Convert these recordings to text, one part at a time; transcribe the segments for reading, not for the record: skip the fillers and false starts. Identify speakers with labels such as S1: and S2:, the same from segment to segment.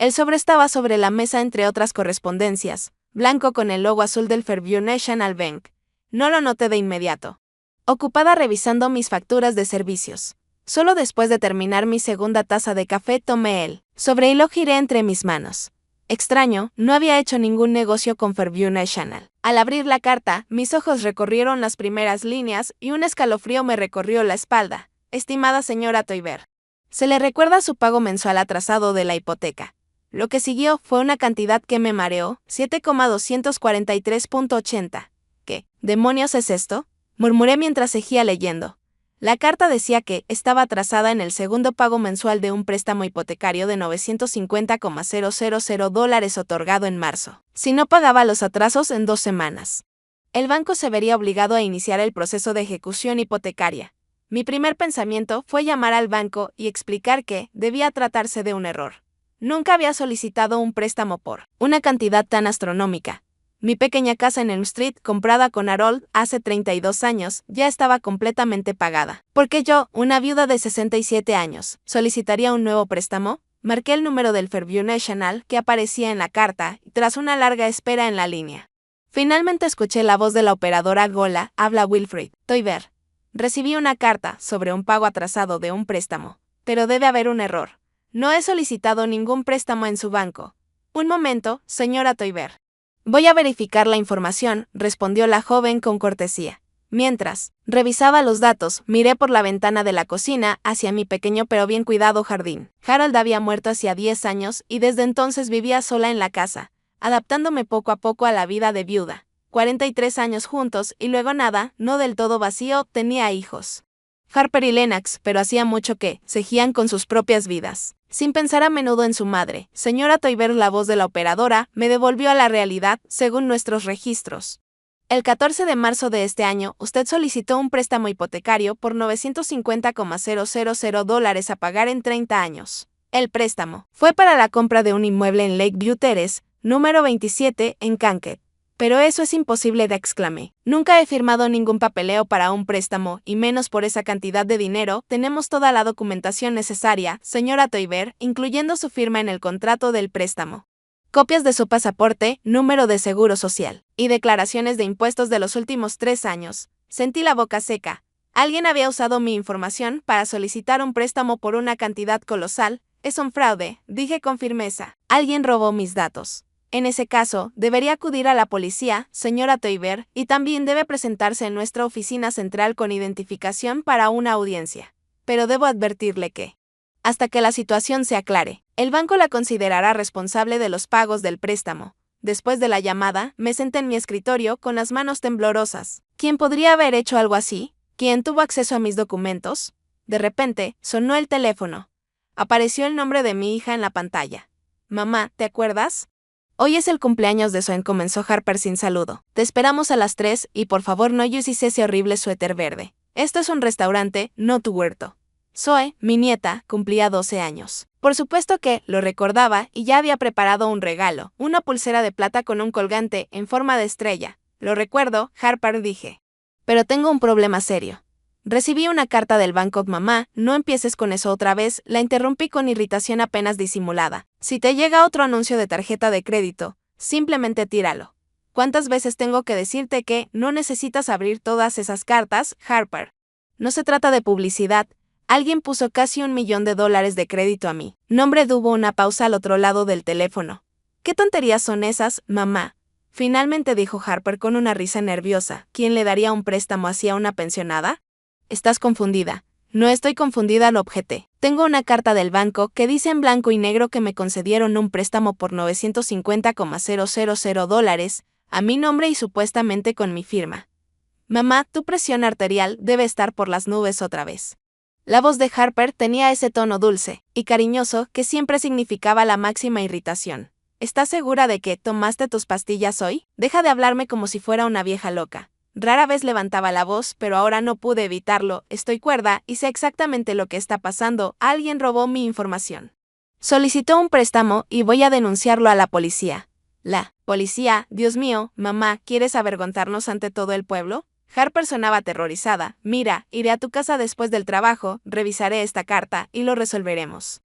S1: El sobre estaba sobre la mesa entre otras correspondencias, blanco con el logo azul del Fairview National Bank. No lo noté de inmediato. Ocupada revisando mis facturas de servicios. Solo después de terminar mi segunda taza de café tomé el sobre y lo giré entre mis manos. Extraño, no había hecho ningún negocio con Fairview National. Al abrir la carta, mis ojos recorrieron las primeras líneas y un escalofrío me recorrió la espalda. Estimada señora Toiber, se le recuerda su pago mensual atrasado de la hipoteca. Lo que siguió fue una cantidad que me mareó, 7,243.80. ¿Qué demonios es esto?, murmuré mientras seguía leyendo. La carta decía que estaba atrasada en el segundo pago mensual de un préstamo hipotecario de $950,000 otorgado en marzo. Si no pagaba los atrasos en 2 semanas, el banco se vería obligado a iniciar el proceso de ejecución hipotecaria. Mi primer pensamiento fue llamar al banco y explicar que debía tratarse de un error. Nunca había solicitado un préstamo por una cantidad tan astronómica. Mi pequeña casa en Elm Street, comprada con Harold hace 32 años, ya estaba completamente pagada. ¿Por qué yo, una viuda de 67 años, solicitaría un nuevo préstamo? Marqué el número del Fairview National que aparecía en la carta y tras una larga espera en la línea, finalmente escuché la voz de la operadora Gola. Habla Wilfred Toiber. Recibí una carta sobre un pago atrasado de un préstamo, pero debe haber un error. No he solicitado ningún préstamo en su banco. Un momento, señora Toiber. Voy a verificar la información, respondió la joven con cortesía. Mientras revisaba los datos, miré por la ventana de la cocina hacia mi pequeño pero bien cuidado jardín. Harold había muerto hacía 10 años y desde entonces vivía sola en la casa, adaptándome poco a poco a la vida de viuda. 43 años juntos y luego nada, no del todo vacío, tenía hijos. Harper y Lennox, pero hacía mucho que seguían con sus propias vidas. Sin pensar a menudo en su madre, señora Toiber, la voz de la operadora, me devolvió a la realidad, según nuestros registros. El 14 de marzo de este año, usted solicitó un préstamo hipotecario por $950,000 a pagar en 30 años. El préstamo fue para la compra de un inmueble en Lakeview Terrace, número 27, en Kankakee. Pero eso es imposible, exclamé. Nunca he firmado ningún papeleo para un préstamo, y menos por esa cantidad de dinero. Tenemos toda la documentación necesaria, señora Toiber, incluyendo su firma en el contrato del préstamo. Copias de su pasaporte, número de seguro social, y declaraciones de impuestos de los últimos 3 años. Sentí la boca seca. Alguien había usado mi información para solicitar un préstamo por una cantidad colosal. Es un fraude, dije con firmeza. Alguien robó mis datos. En ese caso, debería acudir a la policía, señora Toiber, y también debe presentarse en nuestra oficina central con identificación para una audiencia. Pero debo advertirle que, hasta que la situación se aclare, el banco la considerará responsable de los pagos del préstamo. Después de la llamada, me senté en mi escritorio con las manos temblorosas. ¿Quién podría haber hecho algo así? ¿Quién tuvo acceso a mis documentos? De repente, sonó el teléfono. Apareció el nombre de mi hija en la pantalla. Mamá, ¿te acuerdas? Hoy es el cumpleaños de Zoe, comenzó Harper sin saludo. Te esperamos a las 3 y por favor no uses ese horrible suéter verde. Esto es un restaurante, no tu huerto. Zoe, mi nieta, cumplía 12 años. Por supuesto que lo recordaba y ya había preparado un regalo, una pulsera de plata con un colgante en forma de estrella. Lo recuerdo, Harper, dije. Pero tengo un problema serio. Recibí una carta del banco. Mamá, no empieces con eso otra vez, la interrumpí con irritación apenas disimulada. Si te llega otro anuncio de tarjeta de crédito, simplemente tíralo. ¿Cuántas veces tengo que decirte que no necesitas abrir todas esas cartas, Harper? No se trata de publicidad. Alguien puso casi $1 millón de crédito a mi nombre. Hubo una pausa al otro lado del teléfono. ¿Qué tonterías son esas, mamá? Finalmente dijo Harper con una risa nerviosa. ¿Quién le daría un préstamo así a una pensionada? Estás confundida. No estoy confundida, lo objeté. Tengo una carta del banco que dice en blanco y negro que me concedieron un préstamo por $950,000 a mi nombre y supuestamente con mi firma. Mamá, tu presión arterial debe estar por las nubes otra vez. La voz de Harper tenía ese tono dulce y cariñoso que siempre significaba la máxima irritación. ¿Estás segura de que tomaste tus pastillas hoy? Deja de hablarme como si fuera una vieja loca. Rara vez levantaba la voz, pero ahora no pude evitarlo. Estoy cuerda y sé exactamente lo que está pasando. Alguien robó mi información. Solicitó un préstamo y voy a denunciarlo a la policía. ¿La policía? Dios mío, mamá, ¿quieres avergonzarnos ante todo el pueblo? Harper sonaba aterrorizada. Mira, iré a tu casa después del trabajo, revisaré esta carta y lo resolveremos.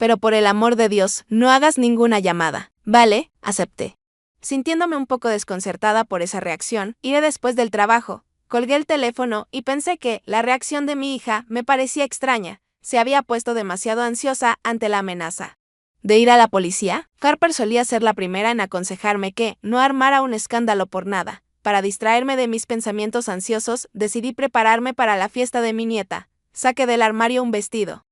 S1: pero por el amor de Dios, no hagas ninguna llamada. Vale, acepté. Sintiéndome un poco desconcertada por esa reacción, iré después del trabajo. Colgué el teléfono y pensé que la reacción de mi hija me parecía extraña. Se había puesto demasiado ansiosa ante la amenaza de ir a la policía. Harper solía ser la primera en aconsejarme que no armara un escándalo por nada. Para distraerme de mis pensamientos ansiosos, decidí prepararme para la fiesta de mi nieta. Saqué del armario un vestido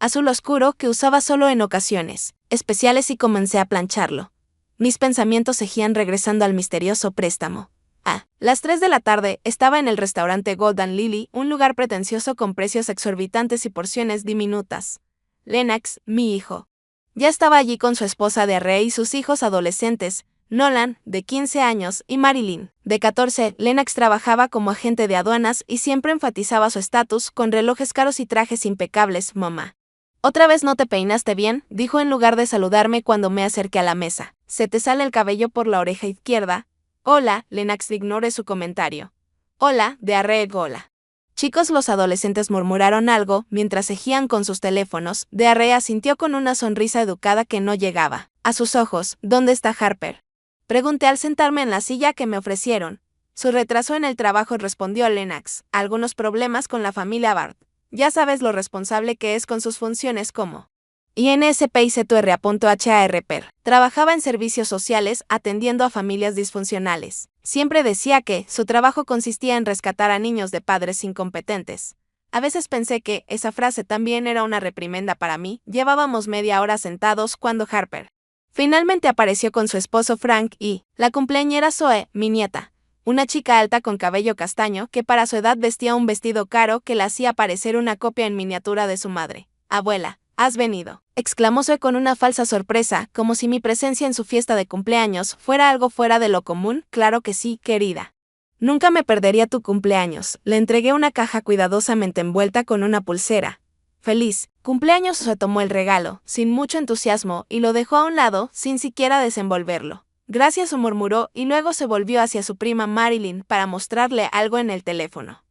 S1: azul oscuro que usaba solo en ocasiones especiales y comencé a plancharlo. Mis pensamientos seguían regresando al misterioso préstamo. A las 3 de la tarde estaba en el restaurante Golden Lily, un lugar pretencioso con precios exorbitantes y porciones diminutas. Lennox, mi hijo, ya estaba allí con su esposa de Arre y sus hijos adolescentes, Nolan, de 15 años, y Marilyn, de 14. Lennox trabajaba como agente de aduanas y siempre enfatizaba su estatus con relojes caros y trajes impecables. Mamá, ¿otra vez no te peinaste bien?, dijo en lugar de saludarme cuando me acerqué a la mesa. ¿Se te sale el cabello por la oreja izquierda? Hola, Lennox ignoré su comentario. Hola, de Arre, hola. Chicos, los adolescentes murmuraron algo mientras seguían con sus teléfonos. De Arre asintió con una sonrisa educada que no llegaba a sus ojos. ¿Dónde está Harper?, pregunté al sentarme en la silla que me ofrecieron. Su retraso en el trabajo, respondió Lennox. Algunos problemas con la familia Bart. Ya sabes lo responsable que es con sus funciones como INSPICTR.HARPER. Trabajaba en servicios sociales atendiendo a familias disfuncionales. Siempre decía que su trabajo consistía en rescatar a niños de padres incompetentes. A veces pensé que esa frase también era una reprimenda para mí. Llevábamos media hora sentados cuando Harper finalmente apareció con su esposo Frank y la cumpleañera Zoe, mi nieta, una chica alta con cabello castaño que para su edad vestía un vestido caro que la hacía parecer una copia en miniatura de su madre. Abuela, ¿has venido?, exclamó Zoe con una falsa sorpresa, como si mi presencia en su fiesta de cumpleaños fuera algo fuera de lo común. Claro que sí, querida. Nunca me perdería tu cumpleaños. Le entregué una caja cuidadosamente envuelta con una pulsera. Feliz cumpleaños. Se tomó el regalo, sin mucho entusiasmo, y lo dejó a un lado, sin siquiera desenvolverlo. Gracias, murmuró, y luego se volvió hacia su prima Marilyn para mostrarle algo en el teléfono.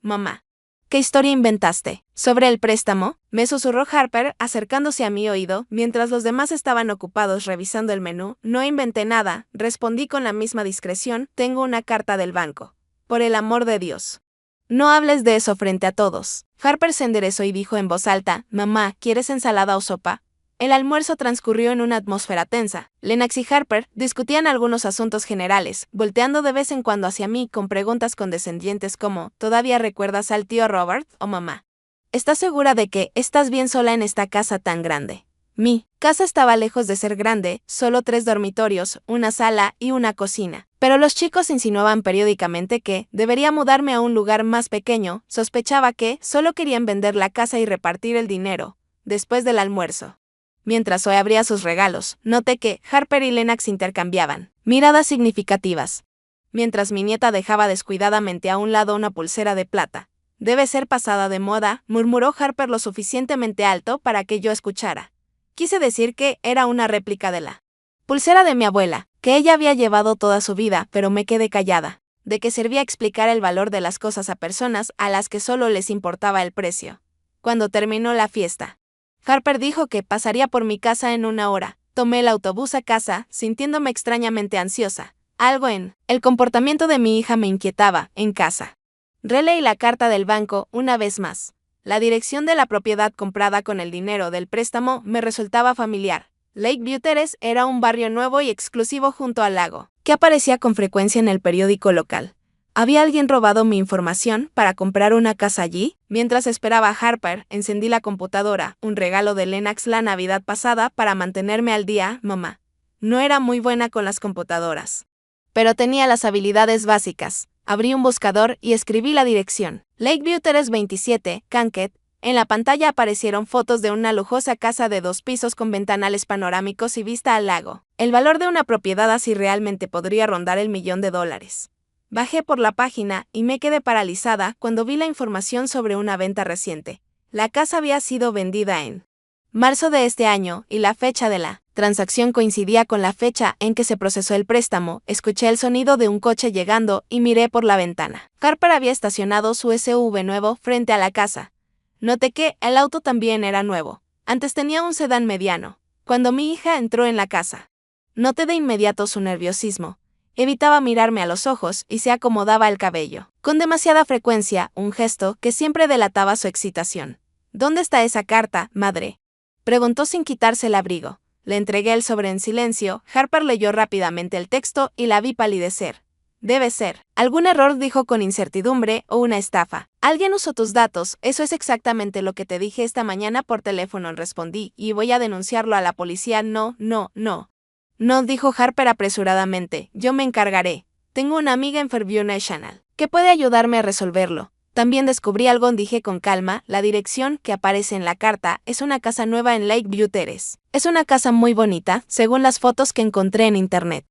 S1: Mamá, ¿qué historia inventaste? ¿Sobre el préstamo?, me susurró Harper, acercándose a mi oído, mientras los demás estaban ocupados revisando el menú. No inventé nada, respondí con la misma discreción. Tengo una carta del banco. Por el amor de Dios, no hables de eso frente a todos. Harper se enderezó y dijo en voz alta, Mamá, ¿quieres ensalada o sopa? El almuerzo transcurrió en una atmósfera tensa. Lennox y Harper discutían algunos asuntos generales, volteando de vez en cuando hacia mí con preguntas condescendientes como, ¿todavía recuerdas al tío Robert? O mamá, ¿estás segura de que estás bien sola en esta casa tan grande? Mi casa estaba lejos de ser grande, solo 3 dormitorios, una sala y una cocina. Pero los chicos insinuaban periódicamente que debería mudarme a un lugar más pequeño. Sospechaba que solo querían vender la casa y repartir el dinero después del almuerzo. Mientras Zoe abría sus regalos, noté que Harper y Lennox intercambiaban miradas significativas, mientras mi nieta dejaba descuidadamente a un lado una pulsera de plata. Debe ser pasada de moda, murmuró Harper lo suficientemente alto para que yo escuchara. Quise decir que era una réplica de la pulsera de mi abuela, que ella había llevado toda su vida, pero me quedé callada. ¿De qué servía explicar el valor de las cosas a personas a las que solo les importaba el precio? Cuando terminó la fiesta, Harper dijo que pasaría por mi casa en 1 hora. Tomé el autobús a casa, sintiéndome extrañamente ansiosa. Algo en el comportamiento de mi hija me inquietaba. En casa, releí la carta del banco una vez más. La dirección de la propiedad comprada con el dinero del préstamo me resultaba familiar. Lakeview Terrace era un barrio nuevo y exclusivo junto al lago, que aparecía con frecuencia en el periódico local. ¿Había alguien robado mi información para comprar una casa allí? Mientras esperaba a Harper, encendí la computadora, un regalo de Lennox la Navidad pasada para mantenerme al día. Mamá no era muy buena con las computadoras, pero tenía las habilidades básicas. Abrí un buscador y escribí la dirección. Lakeview Terrace 27, Kankakee. En la pantalla aparecieron fotos de una lujosa casa de 2 pisos con ventanales panorámicos y vista al lago. El valor de una propiedad así realmente podría rondar el $1.000.000. Bajé por la página y me quedé paralizada cuando vi la información sobre una venta reciente. La casa había sido vendida en marzo de este año y la fecha de la transacción coincidía con la fecha en que se procesó el préstamo. Escuché el sonido de un coche llegando y miré por la ventana. Harper había estacionado su SUV nuevo frente a la casa. Noté que el auto también era nuevo. Antes tenía un sedán mediano. Cuando mi hija entró en la casa, noté de inmediato su nerviosismo. Evitaba mirarme a los ojos y se acomodaba el cabello. Con demasiada frecuencia, un gesto que siempre delataba su excitación. ¿Dónde está esa carta, madre?, preguntó sin quitarse el abrigo. Le entregué el sobre en silencio. Harper leyó rápidamente el texto y la vi palidecer. Debe ser algún error, dijo con incertidumbre, o una estafa. Alguien usó tus datos, eso es exactamente lo que te dije esta mañana por teléfono, respondí, y voy a denunciarlo a la policía. No, dijo Harper apresuradamente, yo me encargaré. Tengo una amiga en Fairview National que puede ayudarme a resolverlo. También descubrí algo, dije con calma. La dirección que aparece en la carta es una casa nueva en Lakeview Terrace. Es una casa muy bonita, según las fotos que encontré en internet.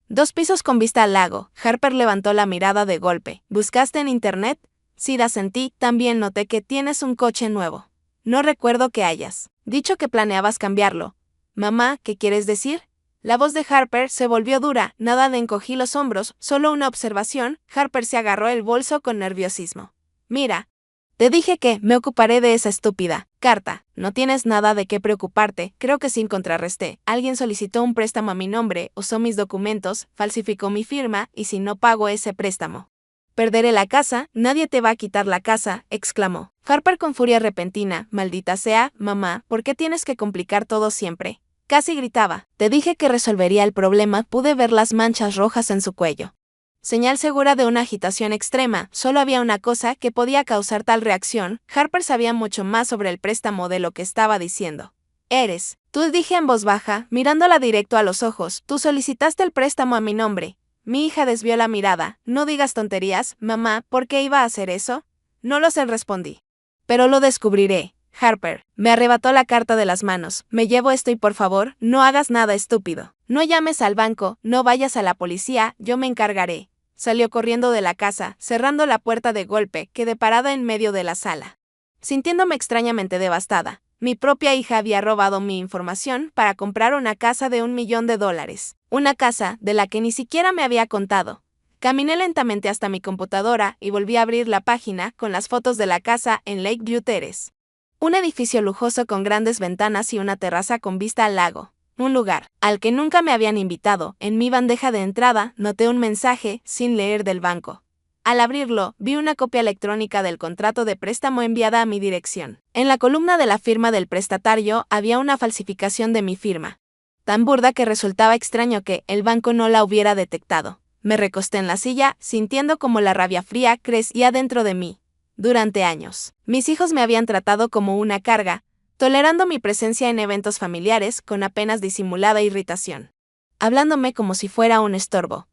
S1: 2 pisos con vista al lago. Harper levantó la mirada de golpe. ¿Buscaste en internet? Sí, asentí. También noté que tienes un coche nuevo. No recuerdo que hayas dicho que planeabas cambiarlo. Mamá, ¿qué quieres decir? La voz de Harper se volvió dura. Nada de encogí los hombros, solo una observación. Harper se agarró el bolso con nerviosismo. Mira, te dije que me ocuparé de esa estúpida carta. No tienes nada de qué preocuparte, creo que sí, contrarresté. Alguien solicitó un préstamo a mi nombre, usó mis documentos, falsificó mi firma, y si no pago ese préstamo, perderé la casa. Nadie te va a quitar la casa, exclamó Harper con furia repentina. Maldita sea, mamá, ¿por qué tienes que complicar todo siempre? Casi gritaba. Te dije que resolvería el problema. Pude ver las manchas rojas en su cuello. Señal segura de una agitación extrema. Solo había una cosa que podía causar tal reacción. Harper sabía mucho más sobre el préstamo de lo que estaba diciendo. Tú, dije en voz baja, mirándola directo a los ojos. Tú solicitaste el préstamo a mi nombre. Mi hija desvió la mirada. No digas tonterías, mamá, ¿por qué iba a hacer eso? No lo sé, respondí. Pero lo descubriré. Harper me arrebató la carta de las manos. Me llevo esto y por favor, no hagas nada estúpido. No llames al banco, no vayas a la policía, yo me encargaré. Salió corriendo de la casa, cerrando la puerta de golpe. Quedé parada en medio de la sala, sintiéndome extrañamente devastada. Mi propia hija había robado mi información para comprar una casa de $1 millón. Una casa de la que ni siquiera me había contado. Caminé lentamente hasta mi computadora y volví a abrir la página con las fotos de la casa en Lakeview Terrace. Un edificio lujoso con grandes ventanas y una terraza con vista al lago. Un lugar al que nunca me habían invitado. En mi bandeja de entrada noté un mensaje sin leer del banco. Al abrirlo, vi una copia electrónica del contrato de préstamo enviada a mi dirección. En la columna de la firma del prestatario había una falsificación de mi firma, tan burda que resultaba extraño que el banco no la hubiera detectado. Me recosté en la silla, sintiendo como la rabia fría crecía dentro de mí. Durante años, mis hijos me habían tratado como una carga, tolerando mi presencia en eventos familiares con apenas disimulada irritación, hablándome como si fuera un estorbo.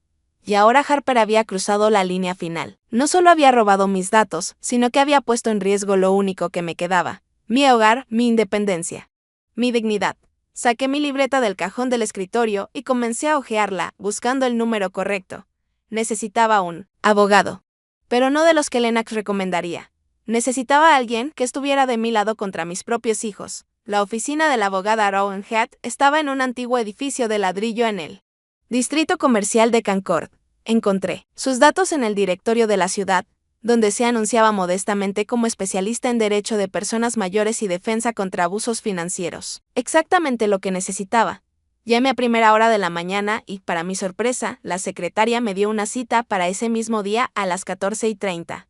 S1: Y ahora Harper había cruzado la línea final. No solo había robado mis datos, sino que había puesto en riesgo lo único que me quedaba: mi hogar, mi independencia, mi dignidad. Saqué mi libreta del cajón del escritorio y comencé a hojearla, buscando el número correcto. Necesitaba un abogado, pero no de los que Lennox recomendaría. Necesitaba a alguien que estuviera de mi lado contra mis propios hijos. La oficina de la abogada Rowan Head estaba en un antiguo edificio de ladrillo en el distrito comercial de Concord. Encontré sus datos en el directorio de la ciudad, donde se anunciaba modestamente como especialista en derecho de personas mayores y defensa contra abusos financieros. Exactamente lo que necesitaba. Llamé a primera hora de la mañana y, para mi sorpresa, la secretaria me dio una cita para ese mismo día a las 14:30.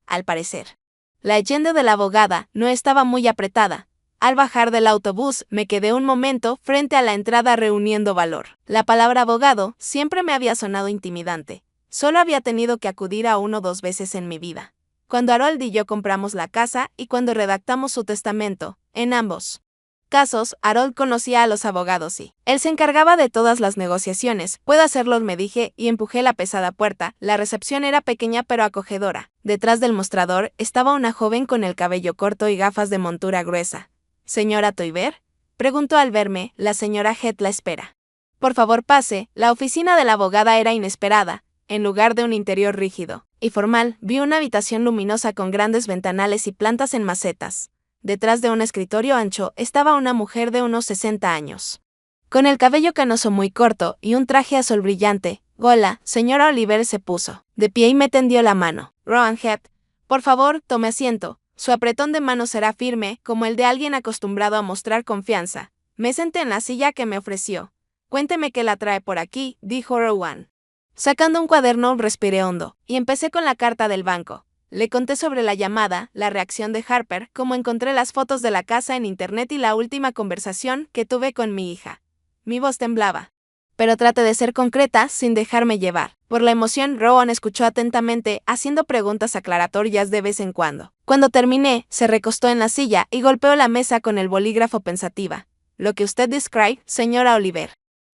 S1: Al parecer, la agenda de la abogada no estaba muy apretada. Al bajar del autobús, me quedé un momento frente a la entrada reuniendo valor. La palabra abogado siempre me había sonado intimidante. Solo había tenido que acudir a 1 o 2 veces en mi vida. Cuando Harold y yo compramos la casa y cuando redactamos su testamento. En ambos casos, Harold conocía a los abogados y él se encargaba de todas las negociaciones. Puedo hacerlo, me dije, y empujé la pesada puerta. La recepción era pequeña pero acogedora. Detrás del mostrador estaba una joven con el cabello corto y gafas de montura gruesa. ¿Señora Toiver?, preguntó al verme. La señora Head la espera. Por favor, pase. La oficina de la abogada era inesperada. En lugar de un interior rígido y formal, vi una habitación luminosa con grandes ventanales y plantas en macetas. Detrás de un escritorio ancho estaba una mujer de unos 60 años, con el cabello canoso muy corto y un traje azul brillante. Hola, señora Oliver, se puso de pie y me tendió la mano. Rowan Head, por favor, tome asiento. Su apretón de manos era firme, como el de alguien acostumbrado a mostrar confianza. Me senté en la silla que me ofreció. Cuénteme qué la trae por aquí, dijo Rowan. Sacando un cuaderno, respiré hondo, y empecé con la carta del banco. Le conté sobre la llamada, la reacción de Harper, cómo encontré las fotos de la casa en internet y la última conversación que tuve con mi hija. Mi voz temblaba. Pero traté de ser concreta sin dejarme llevar. Por la emoción, Rowan escuchó atentamente, haciendo preguntas aclaratorias de vez en cuando. Cuando terminé, se recostó en la silla y golpeó la mesa con el bolígrafo pensativa. Lo que usted describe, señora Oliver,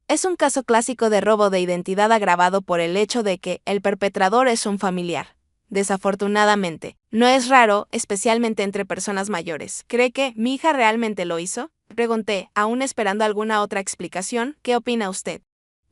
S1: es un caso clásico de robo de identidad agravado por el hecho de que el perpetrador es un familiar. Desafortunadamente, no es raro, especialmente entre personas mayores. ¿Cree que mi hija realmente lo hizo? Pregunté, aún esperando alguna otra explicación. ¿Qué opina usted?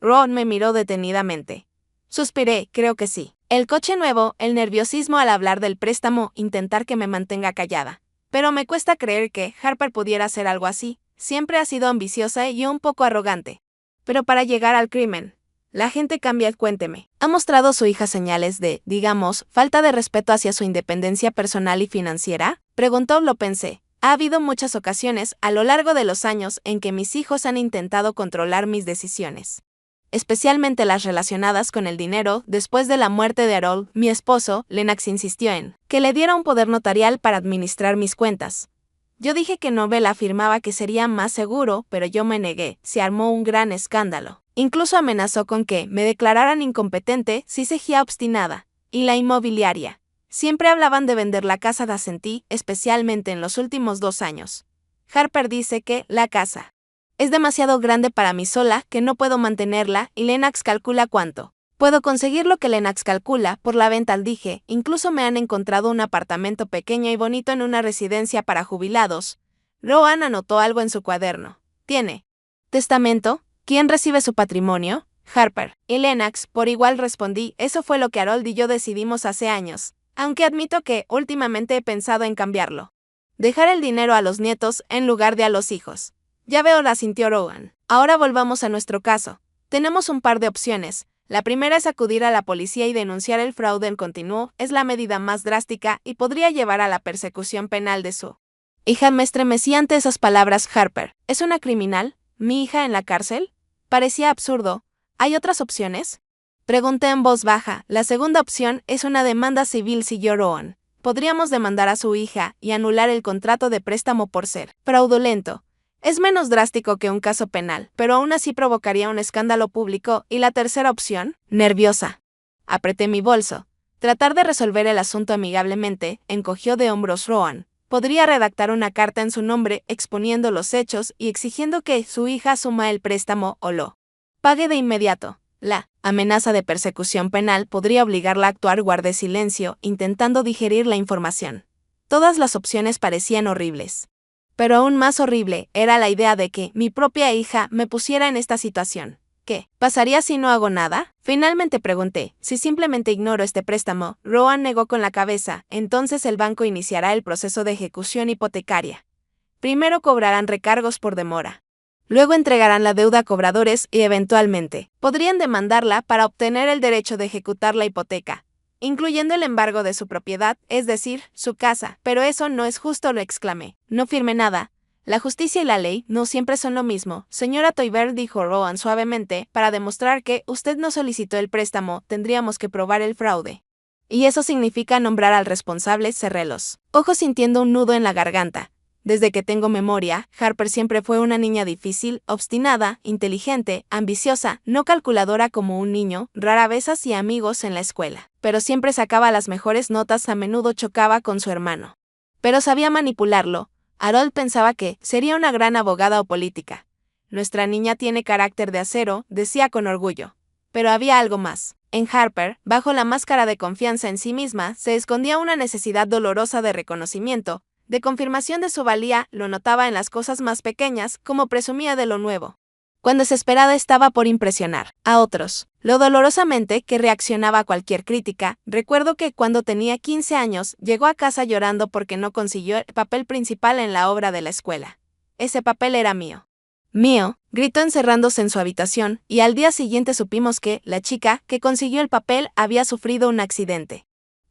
S1: Ron me miró detenidamente. Suspiré, creo que sí. El coche nuevo, el nerviosismo al hablar del préstamo, intentar que me mantenga callada. Pero me cuesta creer que Harper pudiera hacer algo así. Siempre ha sido ambiciosa y un poco arrogante. Pero para llegar al crimen, la gente cambia. Cuénteme. ¿Ha mostrado su hija señales de, digamos, falta de respeto hacia su independencia personal y financiera? Preguntó. Lo pensé. Ha habido muchas ocasiones a lo largo de los años en que mis hijos han intentado controlar mis decisiones, especialmente las relacionadas con el dinero. Después de la muerte de Harold, mi esposo, Lennox insistió en que le diera un poder notarial para administrar mis cuentas. Yo dije que no. Bella afirmaba que sería más seguro, pero yo me negué. Se armó un gran escándalo. Incluso amenazó con que me declararan incompetente si seguía obstinada. Y la inmobiliaria. Siempre hablaban de vender la casa de Ascenti, especialmente en los últimos 2 años. Harper dice que la casa es demasiado grande para mí sola, que no puedo mantenerla, y Lennox calcula cuánto puedo conseguir. Lo que Lennox calcula por la venta. Dije, incluso me han encontrado un apartamento pequeño y bonito en una residencia para jubilados. Rowan anotó algo en su cuaderno. ¿Tiene testamento? ¿Quién recibe su patrimonio? Harper y Lennox. Por igual respondí. Eso fue lo que Harold y yo decidimos hace años, aunque admito que últimamente he pensado en cambiarlo. Dejar el dinero a los nietos en lugar de a los hijos. Ya veo, la sintió Rowan. Ahora volvamos a nuestro caso. Tenemos un par de opciones. La primera es acudir a la policía y denunciar el fraude en continuo. Es la medida más drástica y podría llevar a la persecución penal de su hija. Me estremecí ante esas palabras. Harper, ¿es una criminal? ¿Mi hija en la cárcel? Parecía absurdo. ¿Hay otras opciones? Pregunté en voz baja. La segunda opción es una demanda civil, siguió Rowan. Podríamos demandar a su hija y anular el contrato de préstamo por ser fraudulento. Es menos drástico que un caso penal, pero aún así provocaría un escándalo público. ¿Y la tercera opción? Nerviosa. Apreté mi bolso. Tratar de resolver el asunto amigablemente. Encogió de hombros Rowan. Podría redactar una carta en su nombre exponiendo los hechos y exigiendo que su hija asuma el préstamo o lo pague de inmediato. La amenaza de persecución penal podría obligarla a actuar. Guardé silencio, intentando digerir la información. Todas las opciones parecían horribles. Pero aún más horrible era la idea de que mi propia hija me pusiera en esta situación. ¿Qué pasaría si no hago nada? Finalmente pregunté. Si simplemente ignoro este préstamo. Rowan negó con la cabeza. Entonces el banco iniciará el proceso de ejecución hipotecaria. Primero cobrarán recargos por demora. Luego entregarán la deuda a cobradores y eventualmente podrían demandarla para obtener el derecho de ejecutar la hipoteca, incluyendo el embargo de su propiedad, es decir, su casa. Pero eso no es justo, lo exclamé. No firme nada. La justicia y la ley no siempre son lo mismo. Señora Toiber, dijo Rowan suavemente, para demostrar que usted no solicitó el préstamo, tendríamos que probar el fraude. Y eso significa nombrar al responsable. Cerré los ojos sintiendo un nudo en la garganta. Desde que tengo memoria, Harper siempre fue una niña difícil, obstinada, inteligente, ambiciosa, no calculadora como un niño. Rara vez hacía amigos en la escuela, pero siempre sacaba las mejores notas. A menudo chocaba con su hermano, pero sabía manipularlo. Harold pensaba que sería una gran abogada o política. Nuestra niña tiene carácter de acero, decía con orgullo. Pero había algo más. En Harper, bajo la máscara de confianza en sí misma, se escondía una necesidad dolorosa de reconocimiento, de confirmación de su valía. Lo notaba en las cosas más pequeñas, como presumía de lo nuevo, cuando desesperada estaba por impresionar a otros, lo dolorosamente que reaccionaba a cualquier crítica. Recuerdo que cuando tenía 15 años, llegó a casa llorando porque no consiguió el papel principal en la obra de la escuela. Ese papel era mío. Mío, gritó encerrándose en su habitación, y al día siguiente supimos que la chica que consiguió el papel había sufrido un accidente.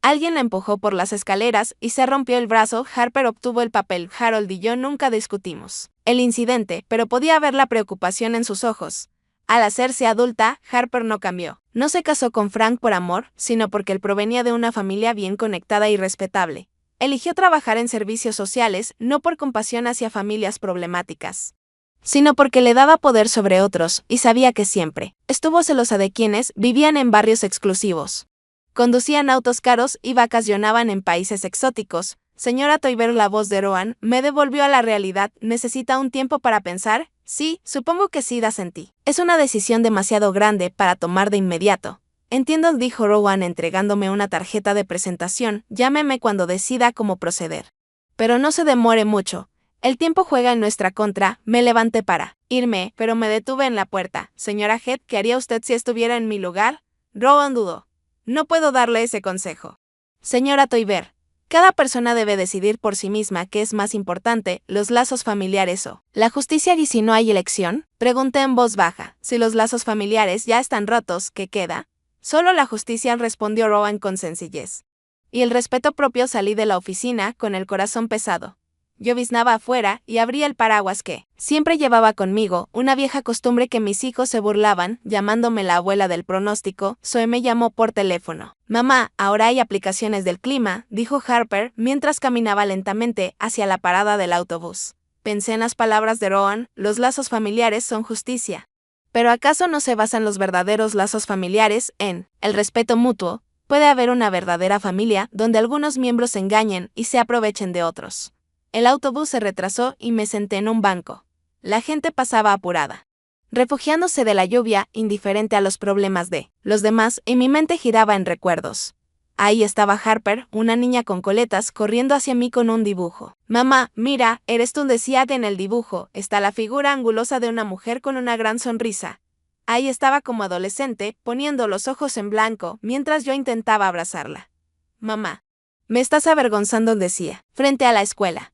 S1: Alguien la empujó por las escaleras y se rompió el brazo. Harper obtuvo el papel. Harold y yo nunca discutimos el incidente, pero podía ver la preocupación en sus ojos. Al hacerse adulta, Harper no cambió. No se casó con Frank por amor, sino porque él provenía de una familia bien conectada y respetable. Eligió trabajar en servicios sociales, no por compasión hacia familias problemáticas, sino porque le daba poder sobre otros, y sabía que siempre estuvo celosa de quienes vivían en barrios exclusivos. Conducían autos caros y vacacionaban en países exóticos. Señora Toiber, la voz de Rowan me devolvió a la realidad. ¿Necesita un tiempo para pensar? Sí, supongo que sí, asentí. Es una decisión demasiado grande para tomar de inmediato. Entiendo, dijo Rowan entregándome una tarjeta de presentación. Llámeme cuando decida cómo proceder. Pero no se demore mucho. El tiempo juega en nuestra contra. Me levanté para irme, pero me detuve en la puerta. Señora Head, ¿qué haría usted si estuviera en mi lugar? Rowan dudó. No puedo darle ese consejo. Señora Toiber, cada persona debe decidir por sí misma qué es más importante, los lazos familiares o la justicia. ¿Y si no hay elección? Pregunté en voz baja. Si los lazos familiares ya están rotos, ¿qué queda? Solo la justicia, respondió Rowan con sencillez. Y el respeto propio. Salí de la oficina con el corazón pesado. Lloviznaba afuera y abrí el paraguas que siempre llevaba conmigo, una vieja costumbre que mis hijos se burlaban, llamándome la abuela del pronóstico. Zoe me llamó por teléfono. Mamá, ahora hay aplicaciones del clima, dijo Harper mientras caminaba lentamente hacia la parada del autobús. Pensé en las palabras de Rowan, los lazos familiares son justicia. ¿Pero acaso no se basan los verdaderos lazos familiares en el respeto mutuo? Puede haber una verdadera familia donde algunos miembros se engañen y se aprovechen de otros. El autobús se retrasó y me senté en un banco. La gente pasaba apurada, refugiándose de la lluvia, indiferente a los problemas de los demás, y mi mente giraba en recuerdos. Ahí estaba Harper, una niña con coletas, corriendo hacia mí con un dibujo. Mamá, mira, eres tú, decía en el dibujo. Está la figura angulosa de una mujer con una gran sonrisa. Ahí estaba como adolescente, poniendo los ojos en blanco, mientras yo intentaba abrazarla. Mamá, me estás avergonzando, decía, frente a la escuela.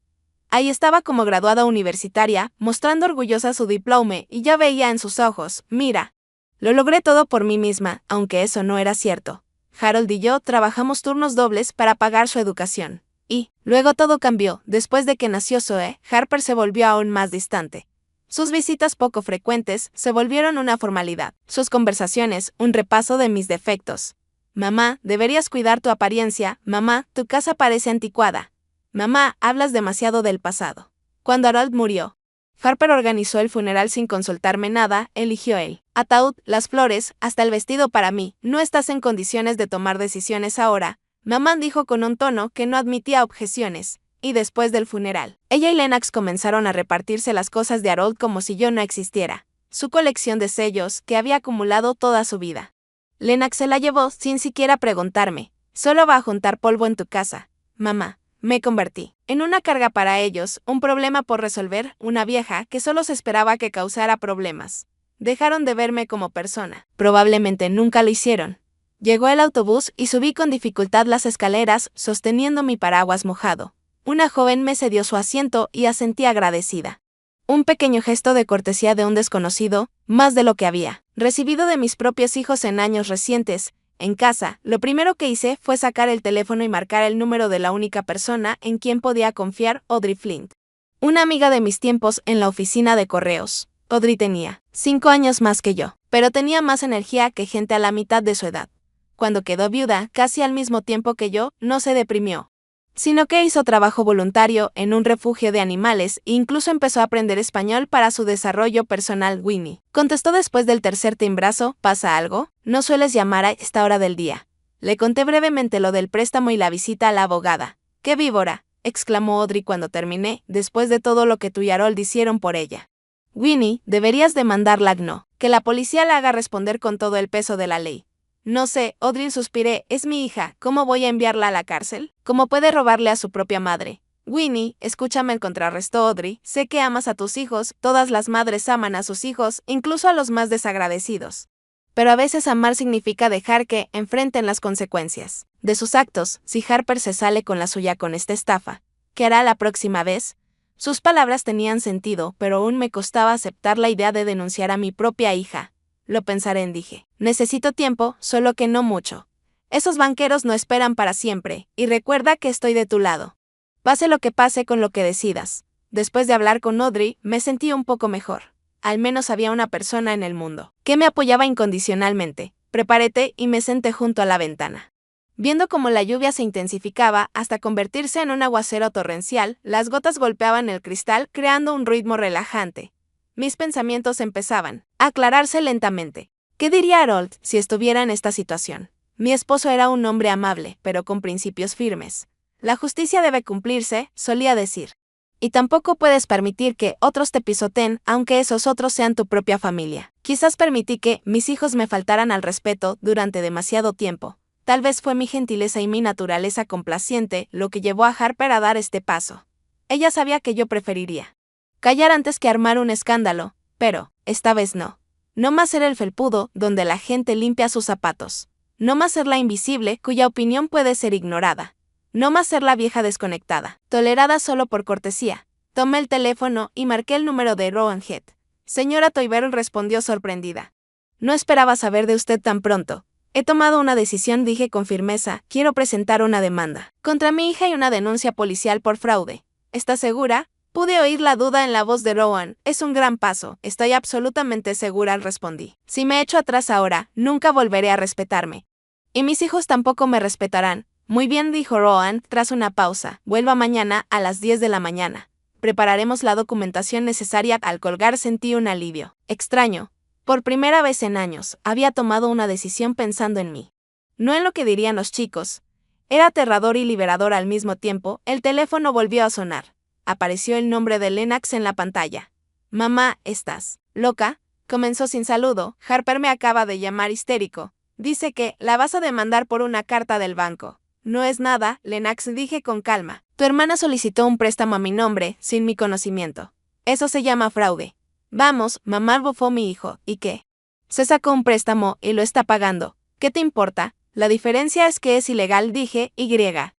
S1: Ahí estaba como graduada universitaria, mostrando orgullosa su diploma, y ya veía en sus ojos, mira, lo logré todo por mí misma, aunque eso no era cierto. Harold y yo trabajamos turnos dobles para pagar su educación. Y luego todo cambió. Después de que nació Zoe, Harper se volvió aún más distante. Sus visitas poco frecuentes se volvieron una formalidad. Sus conversaciones, un repaso de mis defectos. Mamá, deberías cuidar tu apariencia. Mamá, tu casa parece anticuada. Mamá, hablas demasiado del pasado. Cuando Harold murió, Harper organizó el funeral sin consultarme nada. Eligió el ataúd, las flores, hasta el vestido para mí. No estás en condiciones de tomar decisiones ahora, mamá dijo con un tono que no admitía objeciones. Y después del funeral, ella y Lennox comenzaron a repartirse las cosas de Harold como si yo no existiera. Su colección de sellos, que había acumulado toda su vida. Lennox se la llevó sin siquiera preguntarme. Solo va a juntar polvo en tu casa, mamá. Me convertí en una carga para ellos, un problema por resolver, una vieja que solo se esperaba que causara problemas. Dejaron de verme como persona. Probablemente nunca lo hicieron. Llegó el autobús y subí con dificultad las escaleras, sosteniendo mi paraguas mojado. Una joven me cedió su asiento y asentí agradecida. Un pequeño gesto de cortesía de un desconocido, más de lo que había recibido de mis propios hijos en años recientes. En casa, lo primero que hice fue sacar el teléfono y marcar el número de la única persona en quien podía confiar, Audrey Flint. Una amiga de mis tiempos en la oficina de correos. Audrey tenía 5 años más que yo, pero tenía más energía que gente a la mitad de su edad. Cuando quedó viuda, casi al mismo tiempo que yo, no se deprimió, sino que hizo trabajo voluntario en un refugio de animales e incluso empezó a aprender español para su desarrollo personal. Winnie contestó después del tercer timbrazo. ¿Pasa algo? No sueles llamar a esta hora del día. Le conté brevemente lo del préstamo y la visita a la abogada. ¡Qué víbora!, exclamó Audrey cuando terminé, después de todo lo que tú y Harold hicieron por ella. Winnie, deberías demandarla, no, que la policía la haga responder con todo el peso de la ley. No sé, Audrey, suspiré, es mi hija, ¿cómo voy a enviarla a la cárcel? ¿Cómo puede robarle a su propia madre? Winnie, escúchame, contrarrestó Audrey, sé que amas a tus hijos, todas las madres aman a sus hijos, incluso a los más desagradecidos. Pero a veces amar significa dejar que enfrenten las consecuencias de sus actos. Si Harper se sale con la suya con esta estafa, ¿qué hará la próxima vez? Sus palabras tenían sentido, pero aún me costaba aceptar la idea de denunciar a mi propia hija. Lo pensaré, dije. Necesito tiempo, solo que no mucho. Esos banqueros no esperan para siempre, y recuerda que estoy de tu lado. Pase lo que pase con lo que decidas. Después de hablar con Audrey, me sentí un poco mejor. Al menos había una persona en el mundo que me apoyaba incondicionalmente. Preparé té y me senté junto a la ventana. Viendo cómo la lluvia se intensificaba hasta convertirse en un aguacero torrencial, las gotas golpeaban el cristal creando un ritmo relajante. Mis pensamientos empezaban a aclararse lentamente. ¿Qué diría Harold si estuviera en esta situación? Mi esposo era un hombre amable, pero con principios firmes. La justicia debe cumplirse, solía decir. Y tampoco puedes permitir que otros te pisoteen, aunque esos otros sean tu propia familia. Quizás permití que mis hijos me faltaran al respeto durante demasiado tiempo. Tal vez fue mi gentileza y mi naturaleza complaciente lo que llevó a Harper a dar este paso. Ella sabía que yo preferiría callar antes que armar un escándalo, pero, esta vez no. No más ser el felpudo donde la gente limpia sus zapatos. No más ser la invisible cuya opinión puede ser ignorada. No más ser la vieja desconectada, tolerada solo por cortesía. Tomé el teléfono y marqué el número de Rowan Head. Señora Toiber respondió sorprendida. No esperaba saber de usted tan pronto. He tomado una decisión, dije con firmeza, quiero presentar una demanda contra mi hija y una denuncia policial por fraude. ¿Está segura? Pude oír la duda en la voz de Rowan. Es un gran paso, estoy absolutamente segura, respondí. Si me echo atrás ahora, nunca volveré a respetarme. Y mis hijos tampoco me respetarán. Muy bien, dijo Rowan, tras una pausa. Vuelva mañana a las 10 de la mañana. Prepararemos la documentación necesaria. Al colgar sentí un alivio extraño. Por primera vez en años, había tomado una decisión pensando en mí. No en lo que dirían los chicos. Era aterrador y liberador al mismo tiempo. El teléfono volvió a sonar. Apareció el nombre de Lennox en la pantalla. Mamá, ¿estás loca? Comenzó sin saludo. Harper me acaba de llamar histérico. Dice que la vas a demandar por una carta del banco. No es nada, Lennox, dije con calma. Tu hermana solicitó un préstamo a mi nombre, sin mi conocimiento. Eso se llama fraude. Vamos, mamá, bufó mi hijo. ¿Y qué? Se sacó un préstamo y lo está pagando. ¿Qué te importa? La diferencia es que es ilegal, dije, y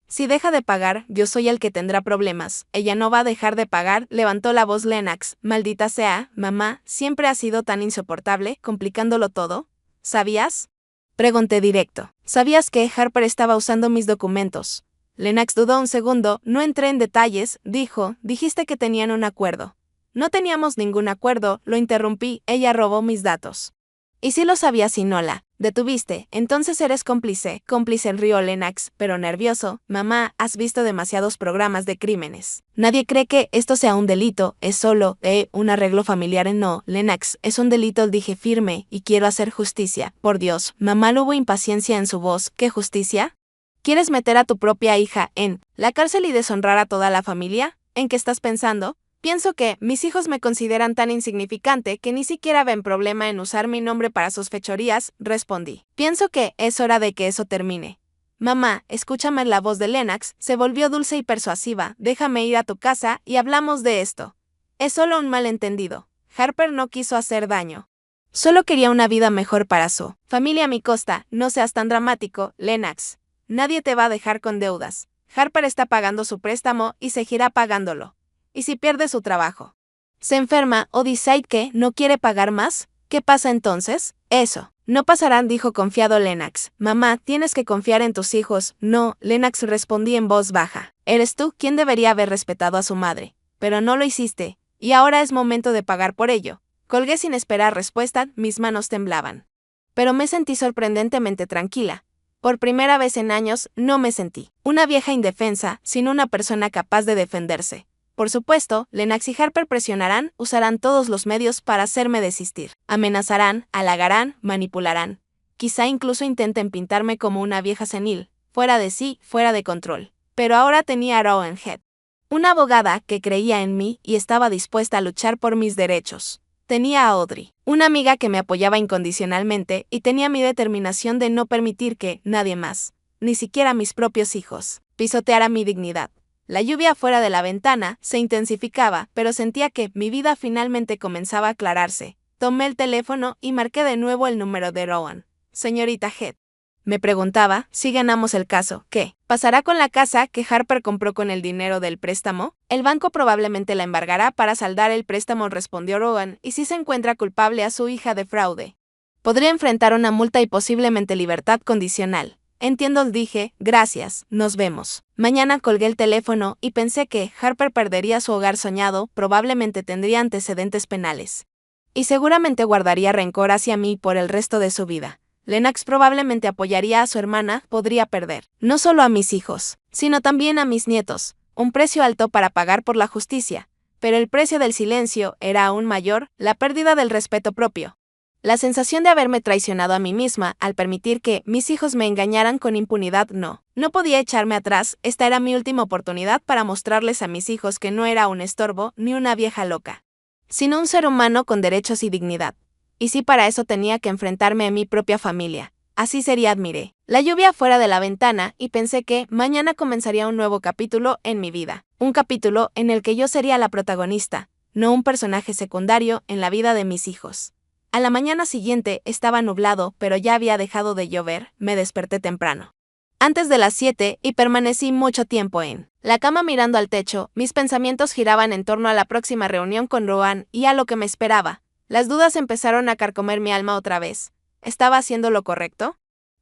S1: si deja de pagar, yo soy el que tendrá problemas. Ella no va a dejar de pagar, levantó la voz Lennox. Maldita sea, mamá, siempre ha sido tan insoportable, complicándolo todo. ¿Sabías? Pregunté directo. ¿Sabías que Harper estaba usando mis documentos? Lennox dudó un segundo, no entré en detalles, dijo, dijiste que tenían un acuerdo. No teníamos ningún acuerdo, lo interrumpí, ella robó mis datos. ¿Y si lo sabías y no la detuviste? Entonces eres cómplice, rió Lennox, pero nervioso. Mamá, has visto demasiados programas de crímenes. Nadie cree que esto sea un delito, es solo, un arreglo familiar. No, Lennox, es un delito, dije firme, y quiero hacer justicia. Por Dios, mamá, hubo impaciencia en su voz. ¿Qué justicia? ¿Quieres meter a tu propia hija en la cárcel y deshonrar a toda la familia? ¿En qué estás pensando? Pienso que mis hijos me consideran tan insignificante que ni siquiera ven problema en usar mi nombre para sus fechorías, respondí. Pienso que es hora de que eso termine. Mamá, escúchame, la voz de Lennox se volvió dulce y persuasiva. Déjame ir a tu casa y hablamos de esto. Es solo un malentendido. Harper no quiso hacer daño. Solo quería una vida mejor para su familia a mi costa. No seas tan dramático, Lennox. Nadie te va a dejar con deudas. Harper está pagando su préstamo y seguirá pagándolo. ¿Y si pierde su trabajo? ¿Se enferma o decide que no quiere pagar más? ¿Qué pasa entonces? Eso no pasará, dijo confiado Lennox. Mamá, tienes que confiar en tus hijos. No, Lennox, respondí en voz baja. Eres tú quien debería haber respetado a su madre. Pero no lo hiciste, y ahora es momento de pagar por ello. Colgué sin esperar respuesta, mis manos temblaban. Pero me sentí sorprendentemente tranquila. Por primera vez en años, no me sentí una vieja indefensa, sino una persona capaz de defenderse. Por supuesto, Lennox y Harper presionarán, usarán todos los medios para hacerme desistir. Amenazarán, halagarán, manipularán. Quizá incluso intenten pintarme como una vieja senil, fuera de sí, fuera de control. Pero ahora tenía a Rowan Head, una abogada que creía en mí y estaba dispuesta a luchar por mis derechos. Tenía a Audrey, una amiga que me apoyaba incondicionalmente, y tenía mi determinación de no permitir que nadie más, ni siquiera mis propios hijos, pisoteara mi dignidad. La lluvia afuera de la ventana se intensificaba, pero sentía que mi vida finalmente comenzaba a aclararse. Tomé el teléfono y marqué de nuevo el número de Rowan. Señorita Head. Me preguntaba, si ganamos el caso, ¿qué pasará con la casa que Harper compró con el dinero del préstamo? El banco probablemente la embargará para saldar el préstamo, respondió Rowan, y si se encuentra culpable a su hija de fraude, podría enfrentar una multa y posiblemente libertad condicional. Entiendo, dije, gracias, nos vemos. Mañana colgué el teléfono y pensé que Harper perdería su hogar soñado, probablemente tendría antecedentes penales. Y seguramente guardaría rencor hacia mí por el resto de su vida. Lennox probablemente apoyaría a su hermana, podría perder, no solo a mis hijos, sino también a mis nietos, un precio alto para pagar por la justicia, pero el precio del silencio era aún mayor, la pérdida del respeto propio. La sensación de haberme traicionado a mí misma al permitir que mis hijos me engañaran con impunidad no podía echarme atrás, esta era mi última oportunidad para mostrarles a mis hijos que no era un estorbo ni una vieja loca, sino un ser humano con derechos y dignidad. Y si para eso tenía que enfrentarme a mi propia familia, así sería, admiré la lluvia fuera de la ventana y pensé que mañana comenzaría un nuevo capítulo en mi vida, un capítulo en el que yo sería la protagonista, no un personaje secundario en la vida de mis hijos. A la mañana siguiente estaba nublado, pero ya había dejado de llover, me desperté temprano, antes de las 7, y permanecí mucho tiempo en la cama mirando al techo, mis pensamientos giraban en torno a la próxima reunión con Rowan y a lo que me esperaba. Las dudas empezaron a carcomer mi alma otra vez. ¿Estaba haciendo lo correcto?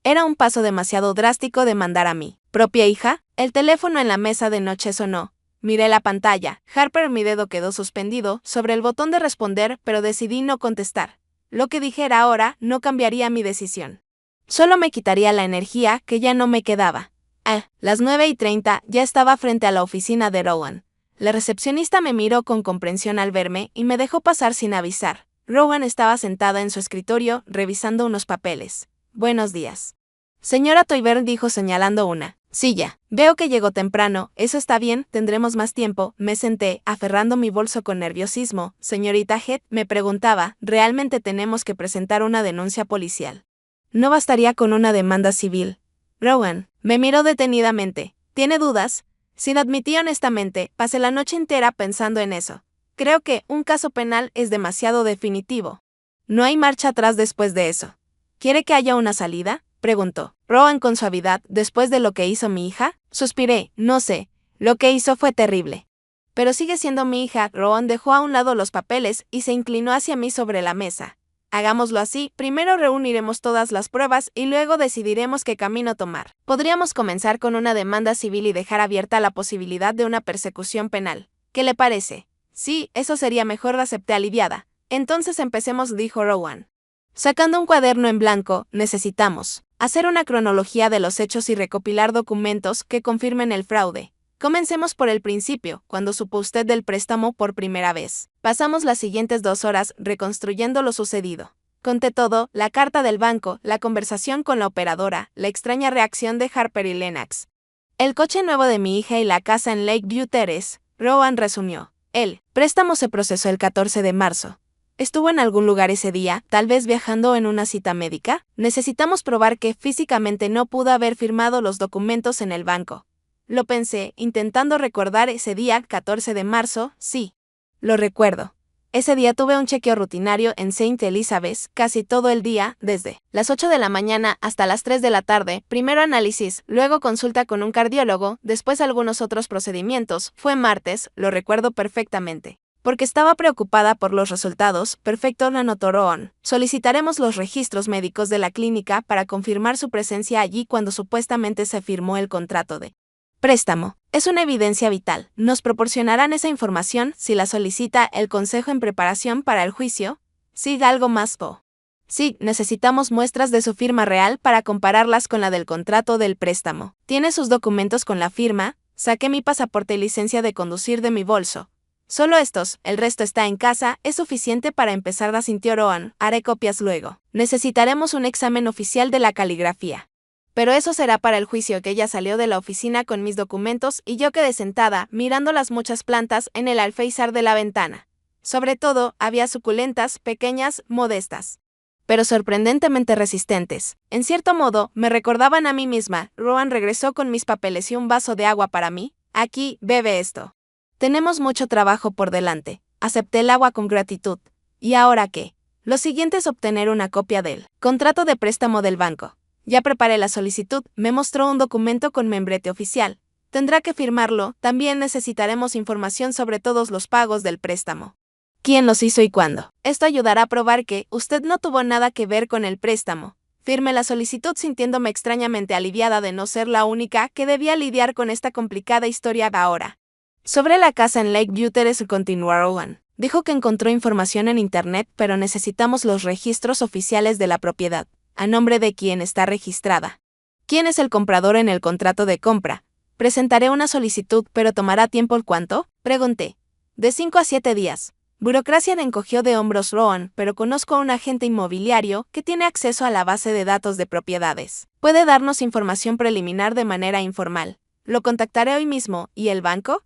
S1: Era un paso demasiado drástico de mandar a mi propia hija. El teléfono en la mesa de noche sonó. Miré la pantalla. Harper, mi dedo quedó suspendido sobre el botón de responder, pero decidí no contestar. Lo que dijera ahora no cambiaría mi decisión. Solo me quitaría la energía que ya no me quedaba. A las 9:30 ya estaba frente a la oficina de Rowan. La recepcionista me miró con comprensión al verme y me dejó pasar sin avisar. Rowan estaba sentada en su escritorio, revisando unos papeles. Buenos días. Señora Toiber, dijo señalando una silla. Veo que llegó temprano, eso está bien, tendremos más tiempo. Me senté, aferrando mi bolso con nerviosismo. Señorita Head, me preguntaba, ¿realmente tenemos que presentar una denuncia policial? ¿No bastaría con una demanda civil? Rowan me miró detenidamente. ¿Tiene dudas? Sin admití honestamente, pasé la noche entera pensando en eso. Creo que un caso penal es demasiado definitivo. No hay marcha atrás después de eso. ¿Quiere que haya una salida?, preguntó Rowan con suavidad. ¿Después de lo que hizo mi hija? Suspiré. No sé. Lo que hizo fue terrible. Pero sigue siendo mi hija. Rowan dejó a un lado los papeles y se inclinó hacia mí sobre la mesa. Hagámoslo así, primero reuniremos todas las pruebas y luego decidiremos qué camino tomar. Podríamos comenzar con una demanda civil y dejar abierta la posibilidad de una persecución penal. ¿Qué le parece? Sí, eso sería mejor, acepté aliviada. Entonces empecemos, dijo Rowan. Sacando un cuaderno en blanco, necesitamos hacer una cronología de los hechos y recopilar documentos que confirmen el fraude. Comencemos por el principio, cuando supo usted del préstamo por primera vez. Pasamos las siguientes 2 horas reconstruyendo lo sucedido. Conté todo, la carta del banco, la conversación con la operadora, la extraña reacción de Harper y Lennox, el coche nuevo de mi hija y la casa en Lakeview Terrace. Rowan resumió. El préstamo se procesó el 14 de marzo. ¿Estuvo en algún lugar ese día, tal vez viajando en una cita médica? Necesitamos probar que físicamente no pudo haber firmado los documentos en el banco. Lo pensé, intentando recordar ese día, 14 de marzo, sí. Lo recuerdo. Ese día tuve un chequeo rutinario en St. Elizabeth's casi todo el día, desde las 8 de la mañana hasta las 3 de la tarde, primero análisis, luego consulta con un cardiólogo, después algunos otros procedimientos. Fue martes, lo recuerdo perfectamente. Porque estaba preocupada por los resultados. Perfecto, anotó Rowan. Solicitaremos los registros médicos de la clínica para confirmar su presencia allí cuando supuestamente se firmó el contrato de préstamo. Es una evidencia vital. ¿Nos proporcionarán esa información si la solicita el consejo en preparación para el juicio? Sí, algo más, Po. Sí, necesitamos muestras de su firma real para compararlas con la del contrato del préstamo. ¿Tiene sus documentos con la firma? Saqué mi pasaporte y licencia de conducir de mi bolso. Solo estos, el resto está en casa, es suficiente para empezar, asintió Rowan. Haré copias luego. Necesitaremos un examen oficial de la caligrafía. Pero eso será para el juicio. Que ella salió de la oficina con mis documentos y yo quedé sentada, mirando las muchas plantas en el alféizar de la ventana. Sobre todo, había suculentas, pequeñas, modestas, pero sorprendentemente resistentes. En cierto modo, me recordaban a mí misma. Rowan regresó con mis papeles y un vaso de agua para mí. Aquí, bebe esto. Tenemos mucho trabajo por delante. Acepté el agua con gratitud. ¿Y ahora qué? Lo siguiente es obtener una copia del contrato de préstamo del banco. Ya preparé la solicitud, me mostró un documento con membrete oficial. Tendrá que firmarlo. También necesitaremos información sobre todos los pagos del préstamo. ¿Quién los hizo y cuándo? Esto ayudará a probar que usted no tuvo nada que ver con el préstamo. Firmé la solicitud sintiéndome extrañamente aliviada de no ser la única que debía lidiar con esta complicada historia ahora. Sobre la casa en Lakeview Terrace, continuó Rowan. Dijo que encontró información en internet, pero necesitamos los registros oficiales de la propiedad, a nombre de quien está registrada. ¿Quién es el comprador en el contrato de compra? Presentaré una solicitud, pero ¿tomará tiempo el cuánto? Pregunté. De 5 a 7 días. Burocracia, encogió de hombros Rowan, pero conozco a un agente inmobiliario que tiene acceso a la base de datos de propiedades. Puede darnos información preliminar de manera informal. Lo contactaré hoy mismo. ¿Y el banco?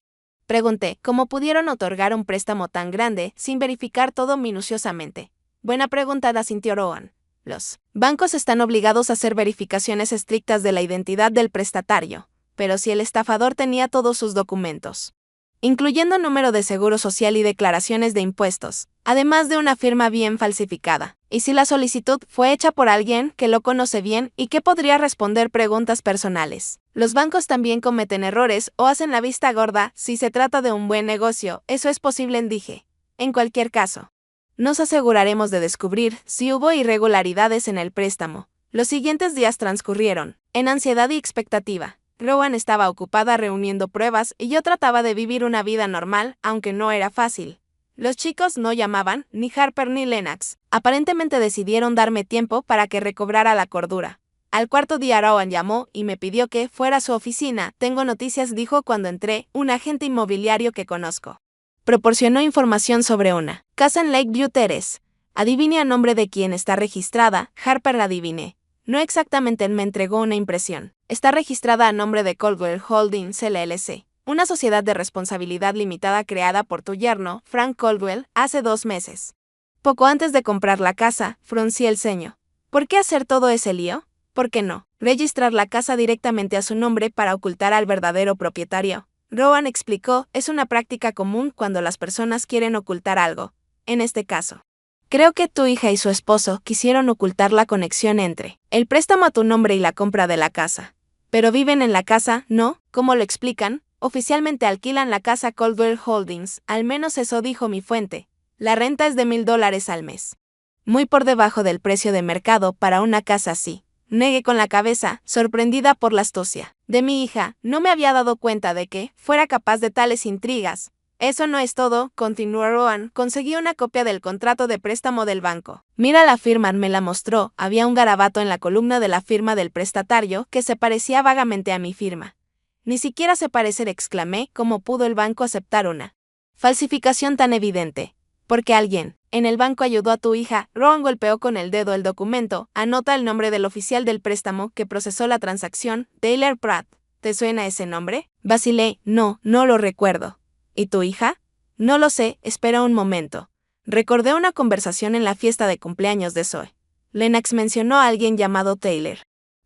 S1: Pregunté, ¿cómo pudieron otorgar un préstamo tan grande sin verificar todo minuciosamente? Buena pregunta, asintió Rowan. Los bancos están obligados a hacer verificaciones estrictas de la identidad del prestatario, pero si el estafador tenía todos sus documentos, incluyendo número de seguro social y declaraciones de impuestos, además de una firma bien falsificada, y si la solicitud fue hecha por alguien que lo conoce bien y que podría responder preguntas personales. Los bancos también cometen errores o hacen la vista gorda si se trata de un buen negocio, eso es posible, dije. En cualquier caso, nos aseguraremos de descubrir si hubo irregularidades en el préstamo. Los siguientes días transcurrieron en ansiedad y expectativa. Rowan estaba ocupada reuniendo pruebas y yo trataba de vivir una vida normal, aunque no era fácil. Los chicos no llamaban, ni Harper ni Lennox. Aparentemente decidieron darme tiempo para que recobrara la cordura. Al cuarto día Rowan llamó y me pidió que fuera a su oficina. Tengo noticias, dijo cuando entré, un agente inmobiliario que conozco. Proporcionó información sobre una casa en Lakeview Terrace. Adivine a nombre de quién está registrada. Harper la adiviné. No exactamente, me entregó una impresión. Está registrada a nombre de Caldwell Holdings LLC, una sociedad de responsabilidad limitada creada por tu yerno, Frank Caldwell, hace 2 meses. Poco antes de comprar la casa, fruncí el ceño. ¿Por qué hacer todo ese lío? ¿Por qué no registrar la casa directamente a su nombre para ocultar al verdadero propietario? Rowan explicó, es una práctica común cuando las personas quieren ocultar algo. En este caso, creo que tu hija y su esposo quisieron ocultar la conexión entre el préstamo a tu nombre y la compra de la casa. Pero viven en la casa, ¿no? ¿Cómo lo explican? Oficialmente alquilan la casa Caldwell Holdings, al menos eso dijo mi fuente. La renta es de $1,000 al mes. Muy por debajo del precio de mercado para una casa así. Negué con la cabeza, sorprendida por la astucia de mi hija. No me había dado cuenta de que fuera capaz de tales intrigas. Eso no es todo, continuó Rowan. Conseguí una copia del contrato de préstamo del banco. Mira la firma, me la mostró. Había un garabato en la columna de la firma del prestatario que se parecía vagamente a mi firma. Ni siquiera se parece, exclamé. ¿Cómo pudo el banco aceptar una falsificación tan evidente? Porque alguien en el banco ayudó a tu hija. Rowan golpeó con el dedo el documento. Anota el nombre del oficial del préstamo que procesó la transacción, Taylor Pratt. ¿Te suena ese nombre? Vacilé. No lo recuerdo. ¿Y tu hija? No lo sé, espera un momento. Recordé una conversación en la fiesta de cumpleaños de Zoe. Lennox mencionó a alguien llamado Taylor.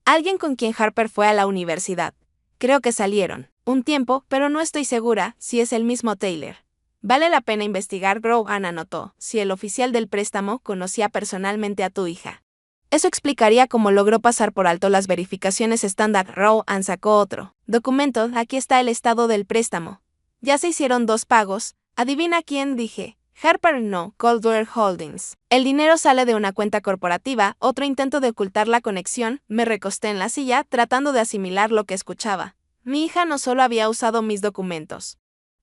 S1: Alguien con quien Harper fue a la universidad. Creo que salieron un tiempo, pero no estoy segura si es el mismo Taylor. Vale la pena investigar, Rowan anotó, si el oficial del préstamo conocía personalmente a tu hija. Eso explicaría cómo logró pasar por alto las verificaciones estándar. Rowan sacó otro documento. Aquí está el estado del préstamo. Ya se hicieron 2 pagos. ¿Adivina quién? Dije. Harper no, Caldwell Holdings. El dinero sale de una cuenta corporativa. Otro intento de ocultar la conexión. Me recosté en la silla tratando de asimilar lo que escuchaba. Mi hija no solo había usado mis documentos.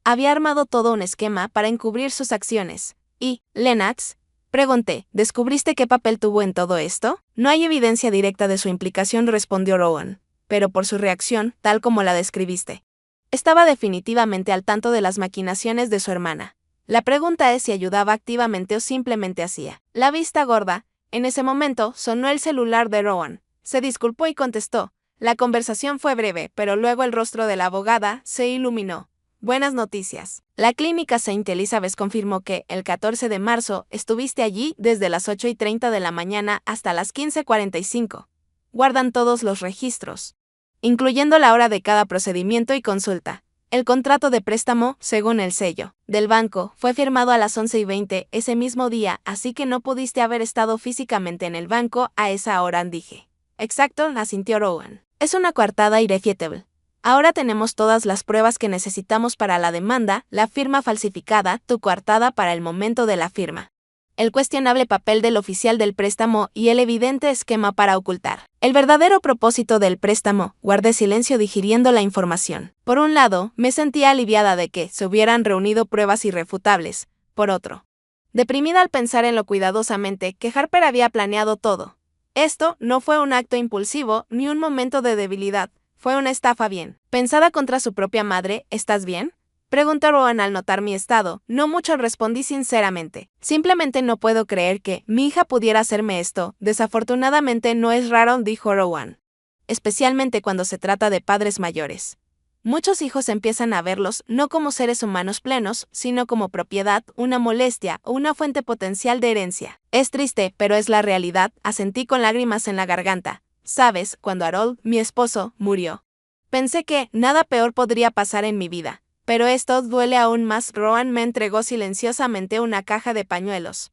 S1: Había armado todo un esquema para encubrir sus acciones. ¿Y, Lennox? Pregunté, ¿descubriste qué papel tuvo en todo esto? No hay evidencia directa de su implicación, respondió Rowan. Pero por su reacción, tal como la describiste, estaba definitivamente al tanto de las maquinaciones de su hermana. La pregunta es si ayudaba activamente o simplemente hacía la vista gorda. En ese momento, sonó el celular de Rowan. Se disculpó y contestó. La conversación fue breve, pero luego el rostro de la abogada se iluminó. Buenas noticias. La clínica St. Elizabeth confirmó que, el 14 de marzo, estuviste allí desde las 8:30 de la mañana hasta las 15:45. Guardan todos los registros, incluyendo la hora de cada procedimiento y consulta. El contrato de préstamo, según el sello del banco, fue firmado a las 11:20 ese mismo día, así que no pudiste haber estado físicamente en el banco a esa hora, dije. Exacto, asintió Rowan. Es una coartada irrefutable. Ahora tenemos todas las pruebas que necesitamos para la demanda, la firma falsificada, tu coartada para el momento de la firma. el cuestionable papel del oficial del préstamo y el evidente esquema para ocultar el verdadero propósito del préstamo. Guardé silencio digiriendo la información. Por un lado, me sentía aliviada de que se hubieran reunido pruebas irrefutables. Por otro, deprimida al pensar en lo cuidadosamente que Harper había planeado todo. Esto no fue un acto impulsivo ni un momento de debilidad, fue una estafa bien pensada contra su propia madre. ¿Estás bien?, preguntó Rowan al notar mi estado. No mucho, respondí sinceramente. Simplemente no puedo creer que mi hija pudiera hacerme esto. Desafortunadamente no es raro, dijo Rowan. Especialmente cuando se trata de padres mayores. Muchos hijos empiezan a verlos no como seres humanos plenos, sino como propiedad, una molestia o una fuente potencial de herencia. Es triste, pero es la realidad, asentí con lágrimas en la garganta. ¿Sabes? Cuando Harold, mi esposo, murió, pensé que nada peor podría pasar en mi vida. Pero esto duele aún más. Rowan me entregó silenciosamente una caja de pañuelos.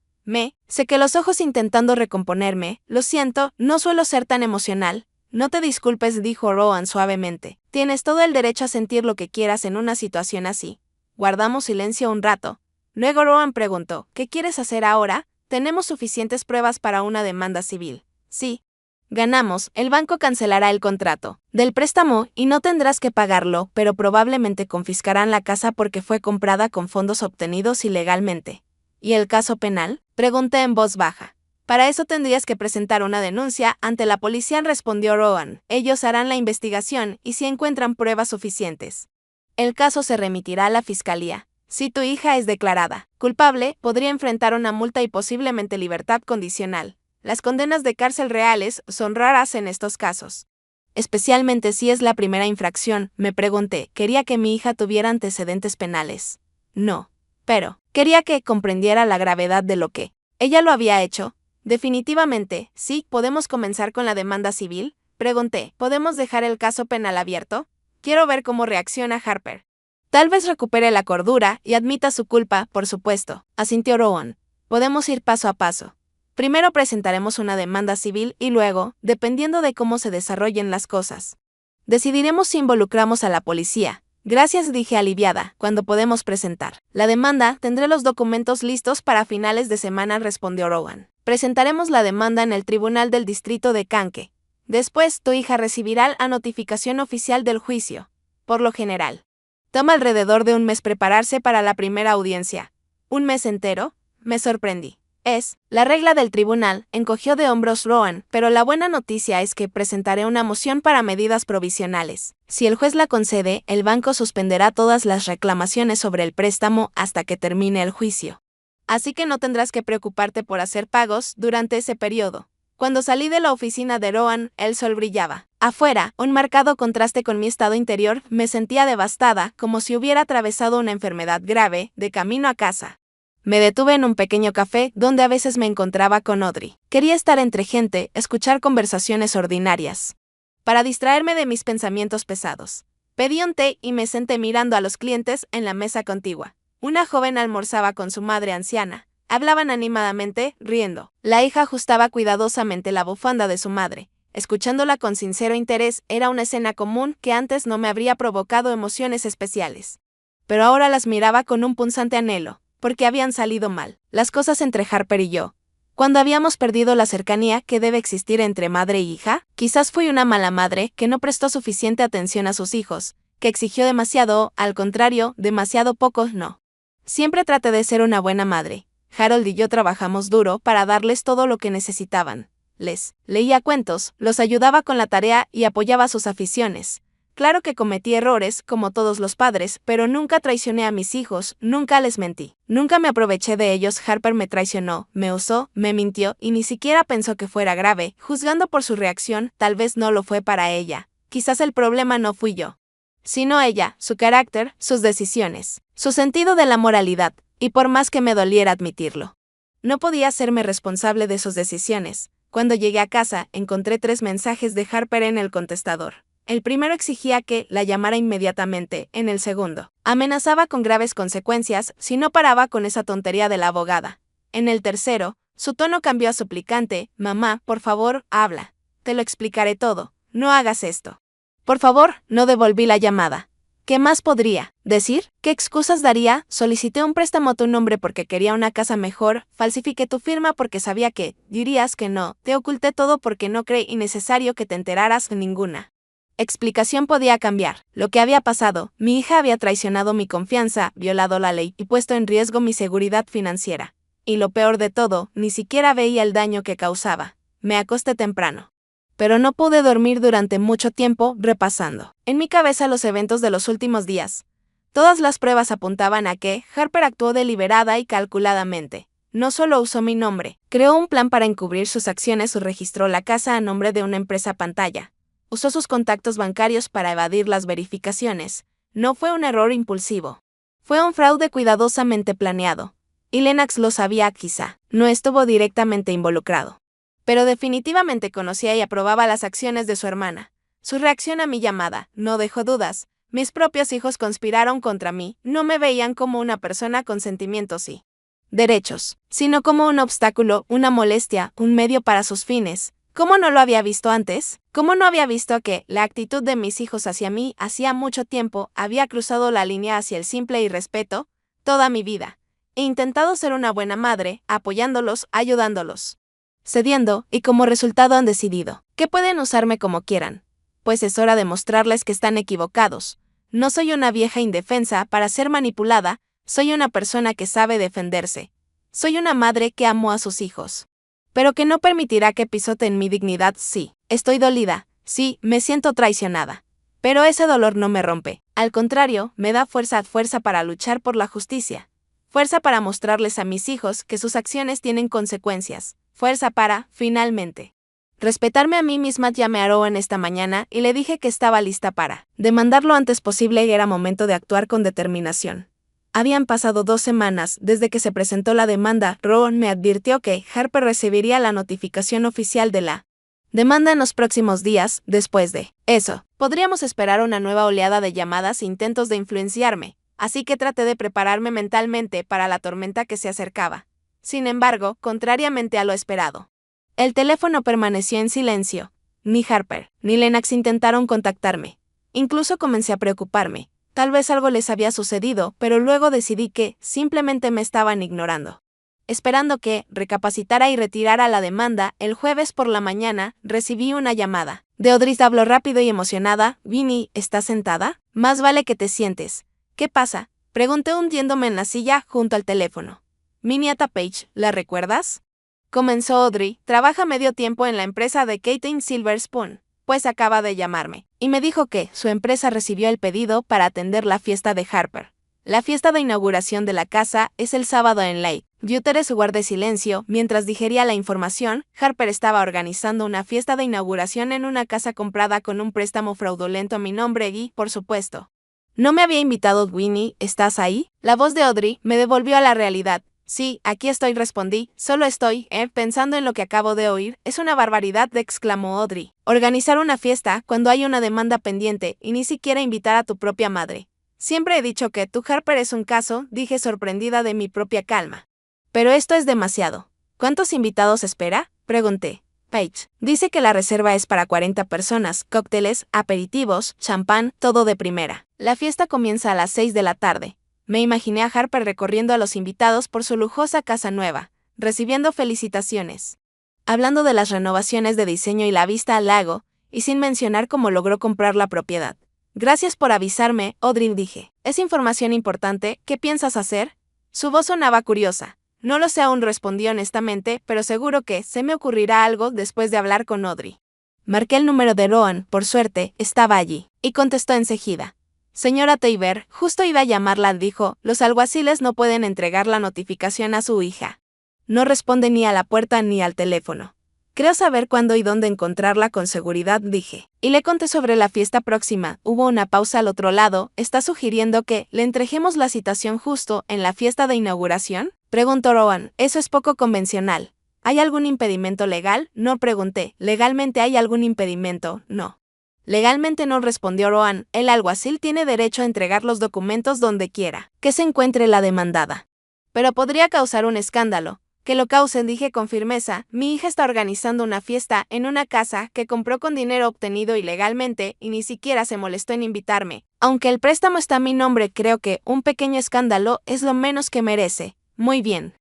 S1: Sequé los ojos intentando recomponerme. Lo siento, no suelo ser tan emocional. No te disculpes, dijo Rowan suavemente. Tienes todo el derecho a sentir lo que quieras en una situación así. Guardamos silencio un rato. Luego Rowan preguntó, ¿qué quieres hacer ahora? Tenemos suficientes pruebas para una demanda civil. Sí. Ganamos, el banco cancelará el contrato del préstamo y no tendrás que pagarlo, pero probablemente confiscarán la casa porque fue comprada con fondos obtenidos ilegalmente. ¿Y el caso penal?, pregunté en voz baja. Para eso tendrías que presentar una denuncia ante la policía, respondió Rowan. Ellos harán la investigación y si encuentran pruebas suficientes, el caso se remitirá a la fiscalía. Si tu hija es declarada culpable, podría enfrentar una multa y posiblemente libertad condicional. Las condenas de cárcel reales son raras en estos casos. Especialmente si es la primera infracción, me pregunté. ¿Quería que mi hija tuviera antecedentes penales? No. Pero quería que comprendiera la gravedad de lo que ella lo había hecho. Definitivamente, sí. ¿Podemos comenzar con la demanda civil?, pregunté. ¿Podemos dejar el caso penal abierto? Quiero ver cómo reacciona Harper. Tal vez recupere la cordura y admita su culpa, por supuesto, asintió Rowan. Podemos ir paso a paso. Primero presentaremos una demanda civil y luego, dependiendo de cómo se desarrollen las cosas, decidiremos si involucramos a la policía. Gracias, dije aliviada. ¿Cuándo podemos presentar la demanda? Tendré los documentos listos para finales de semana, respondió Rowan. Presentaremos la demanda en el tribunal del distrito de Kankakee. Después, tu hija recibirá la notificación oficial del juicio. Por lo general, toma alrededor de un mes prepararse para la primera audiencia. ¿Un mes entero?, me sorprendí. Es la regla del tribunal, encogió de hombros Rowan, pero la buena noticia es que presentaré una moción para medidas provisionales. Si el juez la concede, el banco suspenderá todas las reclamaciones sobre el préstamo hasta que termine el juicio. Así que no tendrás que preocuparte por hacer pagos durante ese periodo. Cuando salí de la oficina de Rowan, el sol brillaba. Afuera, un marcado contraste con mi estado interior, me sentía devastada, como si hubiera atravesado una enfermedad grave, de camino a casa. Me detuve en un pequeño café donde a veces me encontraba con Audrey. Quería estar entre gente, escuchar conversaciones ordinarias, para distraerme de mis pensamientos pesados. Pedí un té y me senté mirando a los clientes en la mesa contigua. Una joven almorzaba con su madre anciana. Hablaban animadamente, riendo. La hija ajustaba cuidadosamente la bufanda de su madre. Escuchándola con sincero interés, era una escena común que antes no me habría provocado emociones especiales. Pero ahora las miraba con un punzante anhelo, porque habían salido mal las cosas entre Harper y yo. Cuando habíamos perdido la cercanía que debe existir entre madre e hija, quizás fui una mala madre que no prestó suficiente atención a sus hijos, que exigió demasiado, al contrario, demasiado poco, no. Siempre traté de ser una buena madre. Harold y yo trabajamos duro para darles todo lo que necesitaban. Les leía cuentos, los ayudaba con la tarea y apoyaba sus aficiones. Claro que cometí errores, como todos los padres, pero nunca traicioné a mis hijos, nunca les mentí. Nunca me aproveché de ellos. Harper me traicionó, me usó, me mintió y ni siquiera pensó que fuera grave. Juzgando por su reacción, tal vez no lo fue para ella. Quizás el problema no fui yo, sino ella, su carácter, sus decisiones, su sentido de la moralidad, y por más que me doliera admitirlo, no podía hacerme responsable de sus decisiones. Cuando llegué a casa, encontré 3 mensajes de Harper en el contestador. El primero exigía que la llamara inmediatamente, en el segundo amenazaba con graves consecuencias si no paraba con esa tontería de la abogada. En el tercero, su tono cambió a suplicante: mamá, por favor, habla. Te lo explicaré todo, no hagas esto. Por favor, no devolví la llamada. ¿Qué más podría decir? ¿Qué excusas daría? Solicité un préstamo a tu nombre porque quería una casa mejor, falsifiqué tu firma porque sabía que dirías que no, te oculté todo porque no creí innecesario que te enteraras de ninguna explicación podía cambiar lo que había pasado. Mi hija había traicionado mi confianza, violado la ley y puesto en riesgo mi seguridad financiera. Y lo peor de todo, ni siquiera veía el daño que causaba. Me acosté temprano. Pero no pude dormir durante mucho tiempo repasando en mi cabeza los eventos de los últimos días. Todas las pruebas apuntaban a que Harper actuó deliberada y calculadamente. No solo usó mi nombre, creó un plan para encubrir sus acciones o registró la casa a nombre de una empresa pantalla. Usó sus contactos bancarios para evadir las verificaciones. No fue un error impulsivo. Fue un fraude cuidadosamente planeado. Y Lennox lo sabía quizá. No estuvo directamente involucrado. Pero definitivamente conocía y aprobaba las acciones de su hermana. Su reacción a mi llamada no dejó dudas. Mis propios hijos conspiraron contra mí. No me veían como una persona con sentimientos y derechos, sino como un obstáculo, una molestia, un medio para sus fines. ¿Cómo no lo había visto antes? ¿Cómo no había visto que la actitud de mis hijos hacia mí hacía mucho tiempo había cruzado la línea hacia el simple irrespeto? Toda mi vida. He intentado ser una buena madre, apoyándolos, ayudándolos, cediendo, y como resultado han decidido que pueden usarme como quieran. Pues es hora de mostrarles que están equivocados. No soy una vieja indefensa para ser manipulada, soy una persona que sabe defenderse. Soy una madre que amó a sus hijos, pero que no permitirá que pisoteen mi dignidad. Sí, estoy dolida, sí, me siento traicionada. Pero ese dolor no me rompe, al contrario, me da fuerza para luchar por la justicia. Fuerza para mostrarles a mis hijos que sus acciones tienen consecuencias. Fuerza para, finalmente, respetarme a mí misma. Llamé a Rowan esta mañana y le dije que estaba lista para demandar lo antes posible y era momento de actuar con determinación. Habían pasado 2 semanas desde que se presentó la demanda. Rowan me advirtió que Harper recibiría la notificación oficial de la demanda en los próximos días. Después de eso, podríamos esperar una nueva oleada de llamadas e intentos de influenciarme, así que traté de prepararme mentalmente para la tormenta que se acercaba. Sin embargo, contrariamente a lo esperado, el teléfono permaneció en silencio. Ni Harper ni Lennox intentaron contactarme. Incluso comencé a preocuparme. Tal vez algo les había sucedido, pero luego decidí que simplemente me estaban ignorando. Esperando que recapacitara y retirara la demanda, el jueves por la mañana recibí una llamada de Audrey. Habló rápido y emocionada. Vinnie, ¿estás sentada? Más vale que te sientes. ¿Qué pasa? Pregunté hundiéndome en la silla junto al teléfono. Mi nieta Paige, ¿la recuerdas? Comenzó Audrey. Trabaja medio tiempo en la empresa de Caitlin Silverspoon, pues acaba de llamarme, y me dijo que su empresa recibió el pedido para atender la fiesta de Harper. La fiesta de inauguración de la casa es el sábado en Lake. Buteres guardé silencio mientras digería la información. Harper estaba organizando una fiesta de inauguración en una casa comprada con un préstamo fraudulento a mi nombre y, por supuesto, no me había invitado. Winnie, ¿estás ahí? La voz de Audrey me devolvió a la realidad. Sí, aquí estoy, respondí. Solo estoy, pensando en lo que acabo de oír. Es una barbaridad, exclamó Audrey. Organizar una fiesta cuando hay una demanda pendiente y ni siquiera invitar a tu propia madre. Siempre he dicho que tu Harper es un caso, dije sorprendida de mi propia calma. Pero esto es demasiado. ¿Cuántos invitados espera? Pregunté. Paige dice que la reserva es para 40 personas, cócteles, aperitivos, champán, todo de primera. La fiesta comienza a las 6 de la tarde. Me imaginé a Harper recorriendo a los invitados por su lujosa casa nueva, recibiendo felicitaciones, hablando de las renovaciones de diseño y la vista al lago, y sin mencionar cómo logró comprar la propiedad. Gracias por avisarme, Audrey, dije. Es información importante. ¿Qué piensas hacer? Su voz sonaba curiosa. No lo sé aún, respondí honestamente, pero seguro que se me ocurrirá algo después de hablar con Audrey. Marqué el número de Rowan, por suerte, estaba allí, y contestó enseguida. Señora Tabor, justo iba a llamarla, dijo. Los alguaciles no pueden entregar la notificación a su hija. No responde ni a la puerta ni al teléfono. Creo saber cuándo y dónde encontrarla con seguridad, dije. Y le conté sobre la fiesta próxima. Hubo una pausa al otro lado. ¿Está sugiriendo que le entreguemos la citación justo en la fiesta de inauguración? Preguntó Rowan. Eso es poco convencional. ¿Hay algún impedimento legal? No, pregunté. ¿Legalmente hay algún impedimento? No. Legalmente no, respondió Rowan. El alguacil tiene derecho a entregar los documentos donde quiera que se encuentre la demandada. Pero podría causar un escándalo. Que lo causen, dije con firmeza. Mi hija está organizando una fiesta en una casa que compró con dinero obtenido ilegalmente y ni siquiera se molestó en invitarme. Aunque el préstamo está a mi nombre, creo que un pequeño escándalo es lo menos que merece. Muy bien.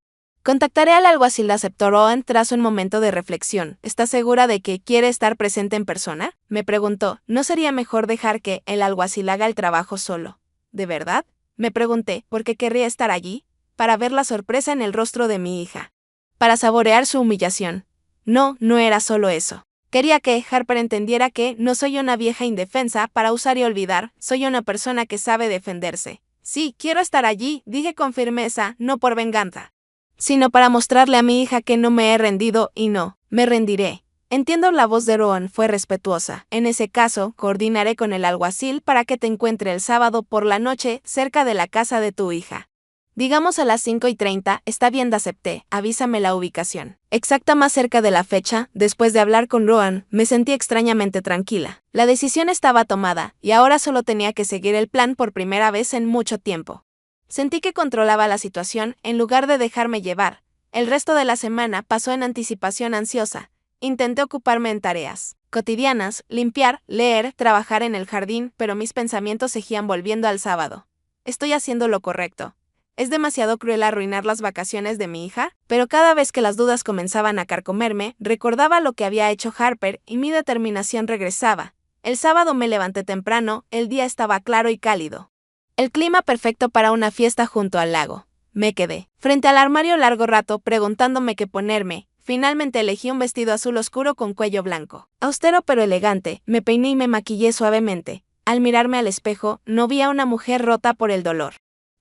S1: Contactaré al alguacil, aceptó Rowan tras un momento de reflexión. ¿Estás segura de que quiere estar presente en persona? Me preguntó. ¿No sería mejor dejar que el alguacil haga el trabajo solo? ¿De verdad? Me pregunté. ¿Por qué querría estar allí? Para ver la sorpresa en el rostro de mi hija. Para saborear su humillación. No, no era solo eso. Quería que Harper entendiera que no soy una vieja indefensa para usar y olvidar, soy una persona que sabe defenderse. Sí, quiero estar allí, dije con firmeza, no por venganza, sino para mostrarle a mi hija que no me he rendido y no, me rendiré. Entiendo, la voz de Rowan fue respetuosa. En ese caso, coordinaré con el alguacil para que te encuentre el sábado por la noche cerca de la casa de tu hija. Digamos a las 5:30, está bien, acepté, avísame la ubicación exacta más cerca de la fecha. Después de hablar con Rowan, me sentí extrañamente tranquila. La decisión estaba tomada, y ahora solo tenía que seguir el plan por primera vez en mucho tiempo. Sentí que controlaba la situación en lugar de dejarme llevar. El resto de la semana pasó en anticipación ansiosa. Intenté ocuparme en tareas cotidianas, limpiar, leer, trabajar en el jardín, pero mis pensamientos seguían volviendo al sábado. ¿Estoy haciendo lo correcto? ¿Es demasiado cruel arruinar las vacaciones de mi hija? Pero cada vez que las dudas comenzaban a carcomerme, recordaba lo que había hecho Harper y mi determinación regresaba. El sábado me levanté temprano, el día estaba claro y cálido. El clima perfecto para una fiesta junto al lago. Me quedé frente al armario largo rato preguntándome qué ponerme. Finalmente elegí un vestido azul oscuro con cuello blanco. Austero pero elegante, me peiné y me maquillé suavemente. Al mirarme al espejo, no vi a una mujer rota por el dolor,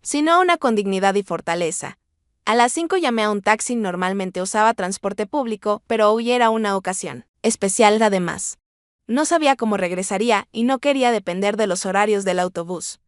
S1: sino una con dignidad y fortaleza. A las 5 llamé a un taxi. Normalmente usaba transporte público, pero hoy era una ocasión especial además. No sabía cómo regresaría y no quería depender de los horarios del autobús.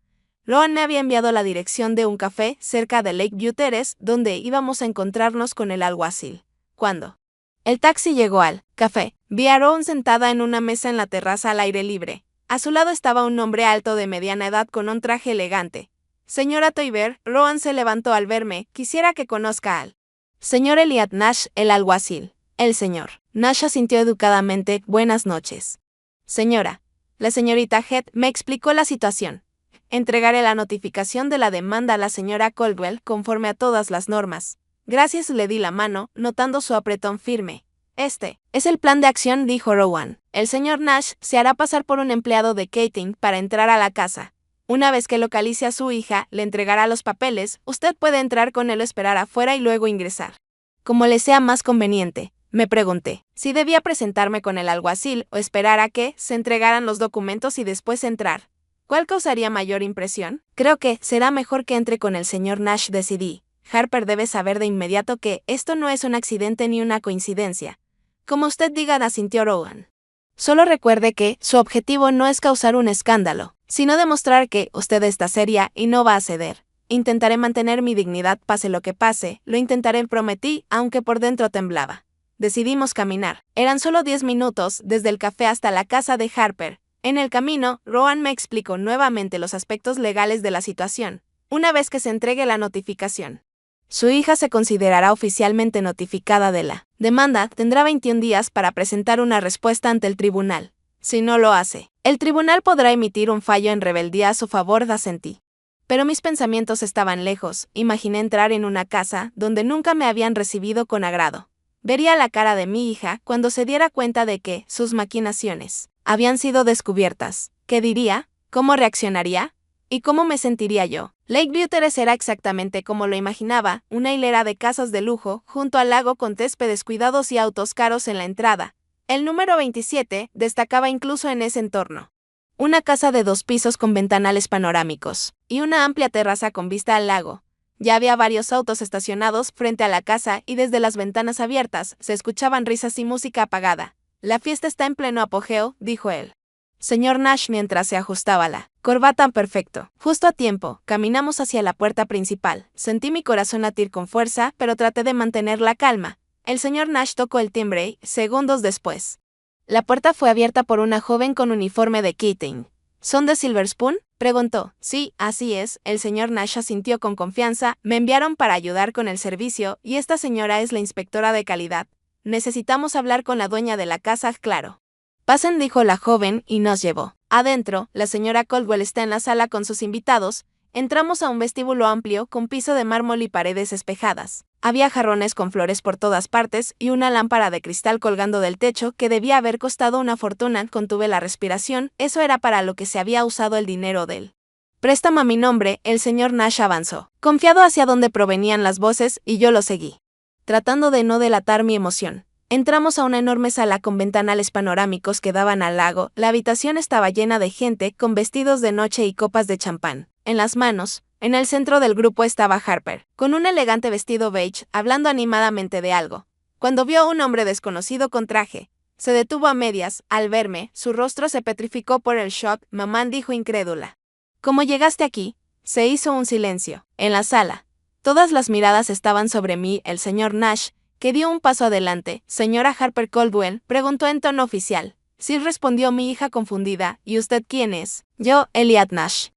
S1: Rowan me había enviado la dirección de un café cerca de Lakeview Terrace donde íbamos a encontrarnos con el alguacil. Cuando el taxi llegó al café, vi a Rowan sentada en una mesa en la terraza al aire libre. A su lado estaba un hombre alto de mediana edad con un traje elegante. Señora Toiber, Rowan se levantó al verme. Quisiera que conozca al señor Elliot Nash, el alguacil. El señor Nash asintió educadamente. Buenas noches. Señora. La señorita Head me explicó la situación. Entregaré la notificación de la demanda a la señora Caldwell conforme a todas las normas. Gracias, le di la mano, notando su apretón firme. Este es el plan de acción, dijo Rowan. El señor Nash se hará pasar por un empleado de catering para entrar a la casa. Una vez que localice a su hija, le entregará los papeles. Usted puede entrar con él o esperar afuera y luego ingresar, como le sea más conveniente. Me pregunté si debía presentarme con el alguacil o esperar a que se entregaran los documentos y después entrar. ¿Cuál causaría mayor impresión? Creo que será mejor que entre con el señor Nash, decidí. Harper debe saber de inmediato que esto no es un accidente ni una coincidencia. Como usted diga, asintió Rowan. Solo recuerde que su objetivo no es causar un escándalo, sino demostrar que usted está seria y no va a ceder. Intentaré mantener mi dignidad pase lo que pase, lo intentaré, prometí, aunque por dentro temblaba. Decidimos caminar. Eran solo 10 minutos desde el café hasta la casa de Harper. En el camino, Rowan me explicó nuevamente los aspectos legales de la situación. Una vez que se entregue la notificación, su hija se considerará oficialmente notificada de la demanda. Tendrá 21 días para presentar una respuesta ante el tribunal. Si no lo hace, el tribunal podrá emitir un fallo en rebeldía a su favor, asentí. Pero mis pensamientos estaban lejos. Imaginé entrar en una casa donde nunca me habían recibido con agrado. Vería la cara de mi hija cuando se diera cuenta de que sus maquinaciones habían sido descubiertas. ¿Qué diría? ¿Cómo reaccionaría? ¿Y cómo me sentiría yo? Lakeview Terrace era exactamente como lo imaginaba, una hilera de casas de lujo, junto al lago con céspedes cuidados y autos caros en la entrada. El número 27 destacaba incluso en ese entorno. Una casa de 2 pisos con ventanales panorámicos, y una amplia terraza con vista al lago. Ya había varios autos estacionados frente a la casa y desde las ventanas abiertas se escuchaban risas y música apagada. La fiesta está en pleno apogeo, dijo él. Señor Nash, mientras se ajustaba la corbata. Perfecto. Justo a tiempo, caminamos hacia la puerta principal. Sentí mi corazón latir con fuerza, pero traté de mantener la calma. El señor Nash tocó el timbre y, segundos después, la puerta fue abierta por una joven con uniforme de catering. ¿Son de Silver Spoon?, preguntó. Sí, así es, el señor Nash asintió con confianza. Me enviaron para ayudar con el servicio, y esta señora es la inspectora de calidad. Necesitamos hablar con la dueña de la casa, claro. Pasen, dijo la joven, y nos llevó Adentro, la señora Caldwell está en la sala con sus invitados. Entramos a un vestíbulo amplio con piso de mármol y paredes espejadas. Había jarrones con flores por todas partes y una lámpara de cristal colgando del techo que debía haber costado una fortuna. Contuve la respiración, eso era para lo que se había usado el dinero del préstamo a mi nombre. El señor Nash avanzó, confiado hacia dónde provenían las voces, y yo lo seguí, tratando de no delatar mi emoción. Entramos a una enorme sala con ventanales panorámicos que daban al lago. La habitación estaba llena de gente con vestidos de noche y copas de champán en las manos. En el centro del grupo estaba Harper, con un elegante vestido beige, hablando animadamente de algo. Cuando vio a un hombre desconocido con traje, se detuvo a medias. Al verme, su rostro se petrificó por el shock. Mamá dijo incrédula: ¿Cómo llegaste aquí? Se hizo un silencio. En la sala, todas las miradas estaban sobre mí. El señor Nash, que dio un paso adelante. Señora Harper Caldwell, preguntó en tono oficial. Sí, respondió mi hija confundida. ¿Y usted quién es? Yo, Elliot Nash.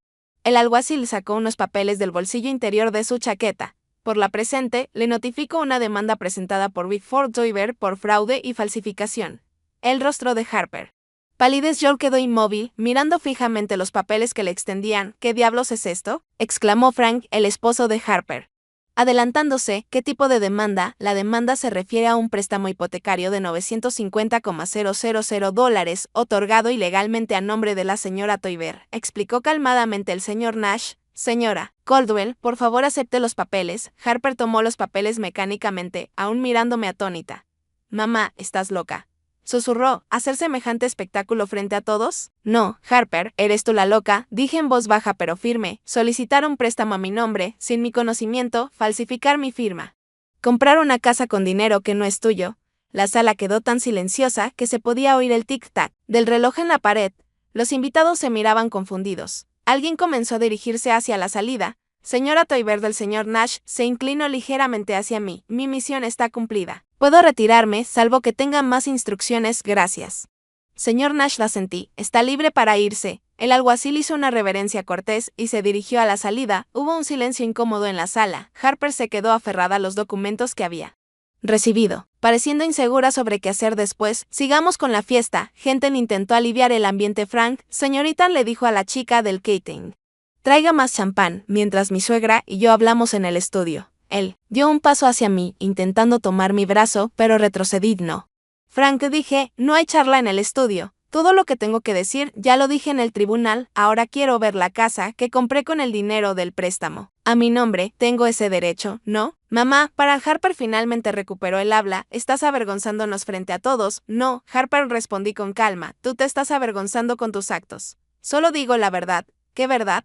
S1: El alguacil sacó unos papeles del bolsillo interior de su chaqueta. Por la presente, le notifico una demanda presentada por Bickford Doover por fraude y falsificación. El rostro de Harper palideció. Quedó inmóvil, mirando fijamente los papeles que le extendían. ¿Qué diablos es esto?, exclamó Frank, el esposo de Harper, adelantándose. ¿Qué tipo de demanda? La demanda se refiere a un préstamo hipotecario de $950,000 otorgado ilegalmente a nombre de la señora Doover, explicó calmadamente el señor Nash. Señora Caldwell, por favor acepte los papeles. Harper tomó los papeles mecánicamente, aún mirándome atónita. Mamá, ¿estás loca?, susurró. ¿Hacer semejante espectáculo frente a todos? No, Harper, eres tú la loca, dije en voz baja pero firme. Solicitar un préstamo a mi nombre, sin mi conocimiento, falsificar mi firma, comprar una casa con dinero que no es tuyo. La sala quedó tan silenciosa que se podía oír el tic-tac del reloj en la pared. Los invitados se miraban confundidos. Alguien comenzó a dirigirse hacia la salida. Señora Doover. Del señor Nash se inclinó ligeramente hacia mí. Mi misión está cumplida. Puedo retirarme, salvo que tenga más instrucciones, gracias. Señor Nash, la sentí. Está libre para irse. El alguacil hizo una reverencia cortés y se dirigió a la salida. Hubo un silencio incómodo en la sala. Harper se quedó aferrada a los documentos que había recibido, pareciendo insegura sobre qué hacer después. Sigamos con la fiesta. Genton intentó aliviar el ambiente. Frank, señorita, le dijo a la chica del catering, traiga más champán, mientras mi suegra y yo hablamos en el estudio. Él dio un paso hacia mí, intentando tomar mi brazo, pero retrocedí. No. Frank, dije, no hay charla en el estudio. Todo lo que tengo que decir ya lo dije en el tribunal. Ahora quiero ver la casa que compré con el dinero del préstamo. A mi nombre, tengo ese derecho, ¿no? Mamá, para Harper finalmente recuperó el habla. Estás avergonzándonos frente a todos. No, Harper, respondí con calma. Tú te estás avergonzando con tus actos. Solo digo la verdad. ¿Qué verdad?,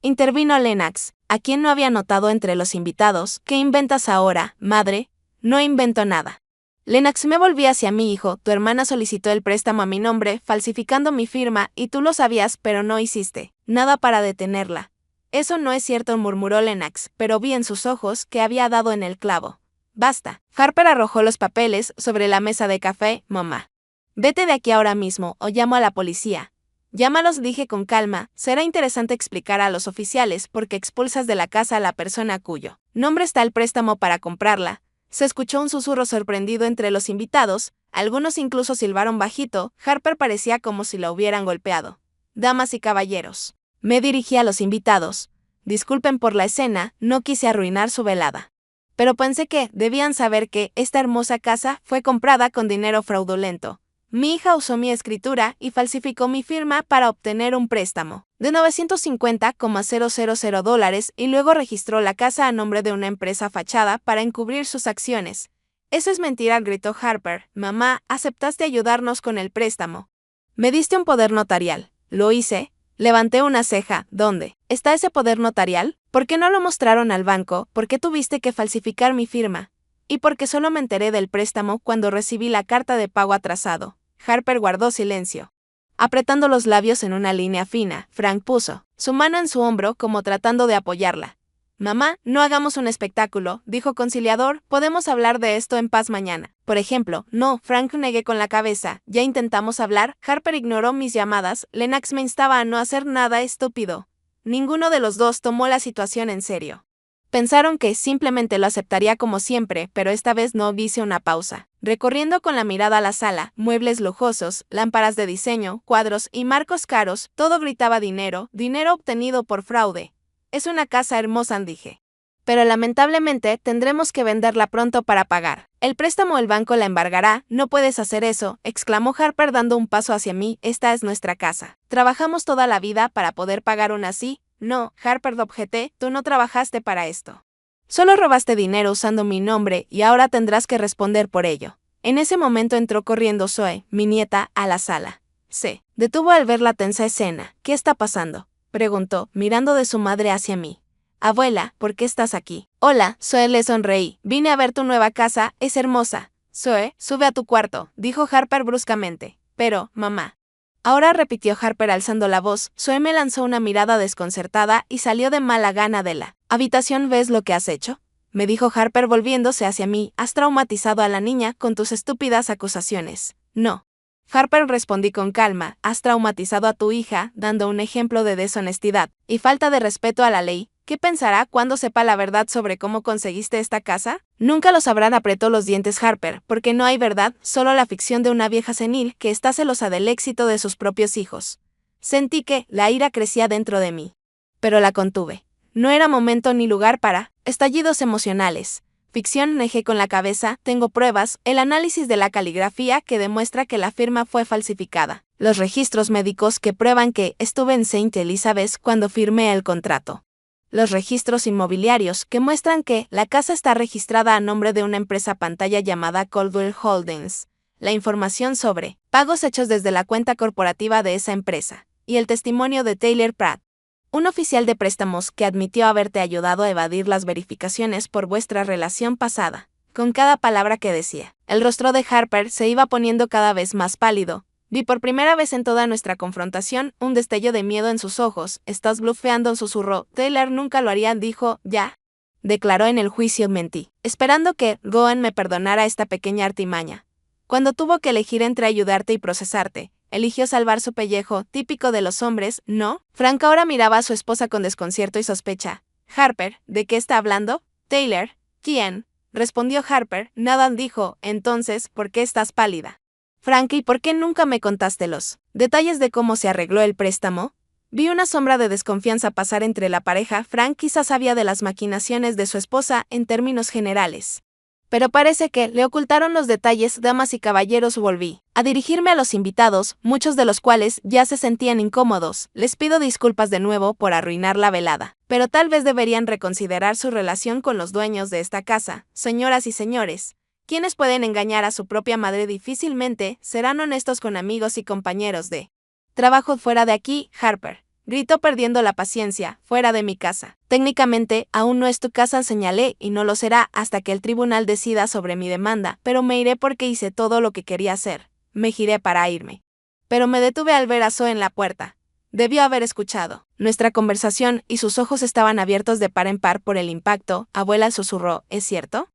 S1: intervino Lennox, a quien no había notado entre los invitados. ¿Qué inventas ahora, madre? No invento nada. Lennox, me volví hacia mi hijo. Tu hermana solicitó el préstamo a mi nombre, falsificando mi firma, y tú lo sabías, pero no hiciste nada para detenerla. Eso no es cierto, murmuró Lennox, pero vi en sus ojos que había dado en el clavo. Basta. Harper arrojó los papeles sobre la mesa de café. Mamá, vete de aquí ahora mismo, o llamo a la policía. Llámalos, dije con calma. Será interesante explicar a los oficiales por qué expulsas de la casa a la persona cuyo nombre está el préstamo para comprarla. Se escuchó un susurro sorprendido entre los invitados. Algunos incluso silbaron bajito. Harper parecía como si la hubieran golpeado. Damas y caballeros, me dirigí a los invitados. Disculpen por la escena, no quise arruinar su velada. Pero pensé que debían saber que esta hermosa casa fue comprada con dinero fraudulento. Mi hija usó mi escritura y falsificó mi firma para obtener un préstamo de $950,000 y luego registró la casa a nombre de una empresa fachada para encubrir sus acciones. Eso es mentira, gritó Harper. Mamá, aceptaste ayudarnos con el préstamo. Me diste un poder notarial. ¿Lo hice? Levanté una ceja. ¿Dónde está ese poder notarial? ¿Por qué no lo mostraron al banco? ¿Por qué tuviste que falsificar mi firma? Y porque solo me enteré del préstamo cuando recibí la carta de pago atrasado. Harper guardó silencio, apretando los labios en una línea fina. Frank puso su mano en su hombro como tratando de apoyarla. Mamá, no hagamos un espectáculo, dijo conciliador. Podemos hablar de esto en paz mañana. Por ejemplo, no, Frank, negué con la cabeza. Ya intentamos hablar. Harper ignoró mis llamadas. Lennox me instaba a no hacer nada estúpido. Ninguno de los dos tomó la situación en serio. Pensaron que simplemente lo aceptaría como siempre, pero esta vez no hice una pausa. Recorriendo con la mirada la sala, muebles lujosos, lámparas de diseño, cuadros y marcos caros, todo gritaba dinero, dinero obtenido por fraude. Es una casa hermosa, dije. Pero lamentablemente tendremos que venderla pronto para pagar. El préstamo el banco la embargará, no puedes hacer eso, exclamó Harper dando un paso hacia mí, esta es nuestra casa. Trabajamos toda la vida para poder pagar una así. No, Harper, objeté, tú no trabajaste para esto. Solo robaste dinero usando mi nombre y ahora tendrás que responder por ello. En ese momento entró corriendo Zoe, mi nieta, a la sala. Se detuvo al ver la tensa escena. ¿Qué está pasando?, preguntó, mirando de su madre hacia mí. Abuela, ¿por qué estás aquí? Hola, Zoe, le sonreí. Vine a ver tu nueva casa, es hermosa. Zoe, sube a tu cuarto, dijo Harper bruscamente. Pero, mamá. Ahora, repitió Harper alzando la voz. Zoe me lanzó una mirada desconcertada y salió de mala gana de la habitación. ¿Ves lo que has hecho?, me dijo Harper volviéndose hacia mí. Has traumatizado a la niña con tus estúpidas acusaciones. No. Harper, respondí con calma, has traumatizado a tu hija, dando un ejemplo de deshonestidad y falta de respeto a la ley. ¿Qué pensará cuando sepa la verdad sobre cómo conseguiste esta casa? Nunca lo sabrán, apretó los dientes Harper, porque no hay verdad, solo la ficción de una vieja senil que está celosa del éxito de sus propios hijos. Sentí que la ira crecía dentro de mí. Pero la contuve. No era momento ni lugar para estallidos emocionales. Ficción, negé con la cabeza, tengo pruebas, el análisis de la caligrafía que demuestra que la firma fue falsificada. Los registros médicos que prueban que estuve en St. Elizabeth cuando firmé el contrato. Los registros inmobiliarios que muestran que la casa está registrada a nombre de una empresa pantalla llamada Coldwell Holdings. La información sobre pagos hechos desde la cuenta corporativa de esa empresa. Y el testimonio de Taylor Pratt, un oficial de préstamos que admitió haberte ayudado a evadir las verificaciones por vuestra relación pasada. Con cada palabra que decía, el rostro de Harper se iba poniendo cada vez más pálido. Vi por primera vez en toda nuestra confrontación un destello de miedo en sus ojos. Estás blufeando, susurró. Taylor nunca lo haría, dijo. Ya. Declaró en el juicio. Mentí, esperando que Goen me perdonara esta pequeña artimaña. Cuando tuvo que elegir entre ayudarte y procesarte, eligió salvar su pellejo, típico de los hombres, ¿no? Frank ahora miraba a su esposa con desconcierto y sospecha. Harper, ¿de qué está hablando? Taylor, ¿quién? Respondió Harper. Nada, dijo. Entonces, ¿por qué estás pálida? Frank, ¿y por qué nunca me contaste los detalles de cómo se arregló el préstamo? Vi una sombra de desconfianza pasar entre la pareja. Frank quizás sabía de las maquinaciones de su esposa en términos generales. Pero parece que le ocultaron los detalles. Damas y caballeros, volví a dirigirme a los invitados, muchos de los cuales ya se sentían incómodos. Les pido disculpas de nuevo por arruinar la velada, pero tal vez deberían reconsiderar su relación con los dueños de esta casa. Señoras y señores, quienes pueden engañar a su propia madre difícilmente serán honestos con amigos y compañeros de trabajo. Fuera de aquí, Harper, gritó perdiendo la paciencia, fuera de mi casa. Técnicamente, aún no es tu casa, señalé, y no lo será hasta que el tribunal decida sobre mi demanda, pero me iré porque hice todo lo que quería hacer. Me giré para irme. Pero me detuve al ver a Zoe en la puerta. Debió haber escuchado nuestra conversación y sus ojos estaban abiertos de par en par por el impacto. Abuela, susurró, ¿es cierto?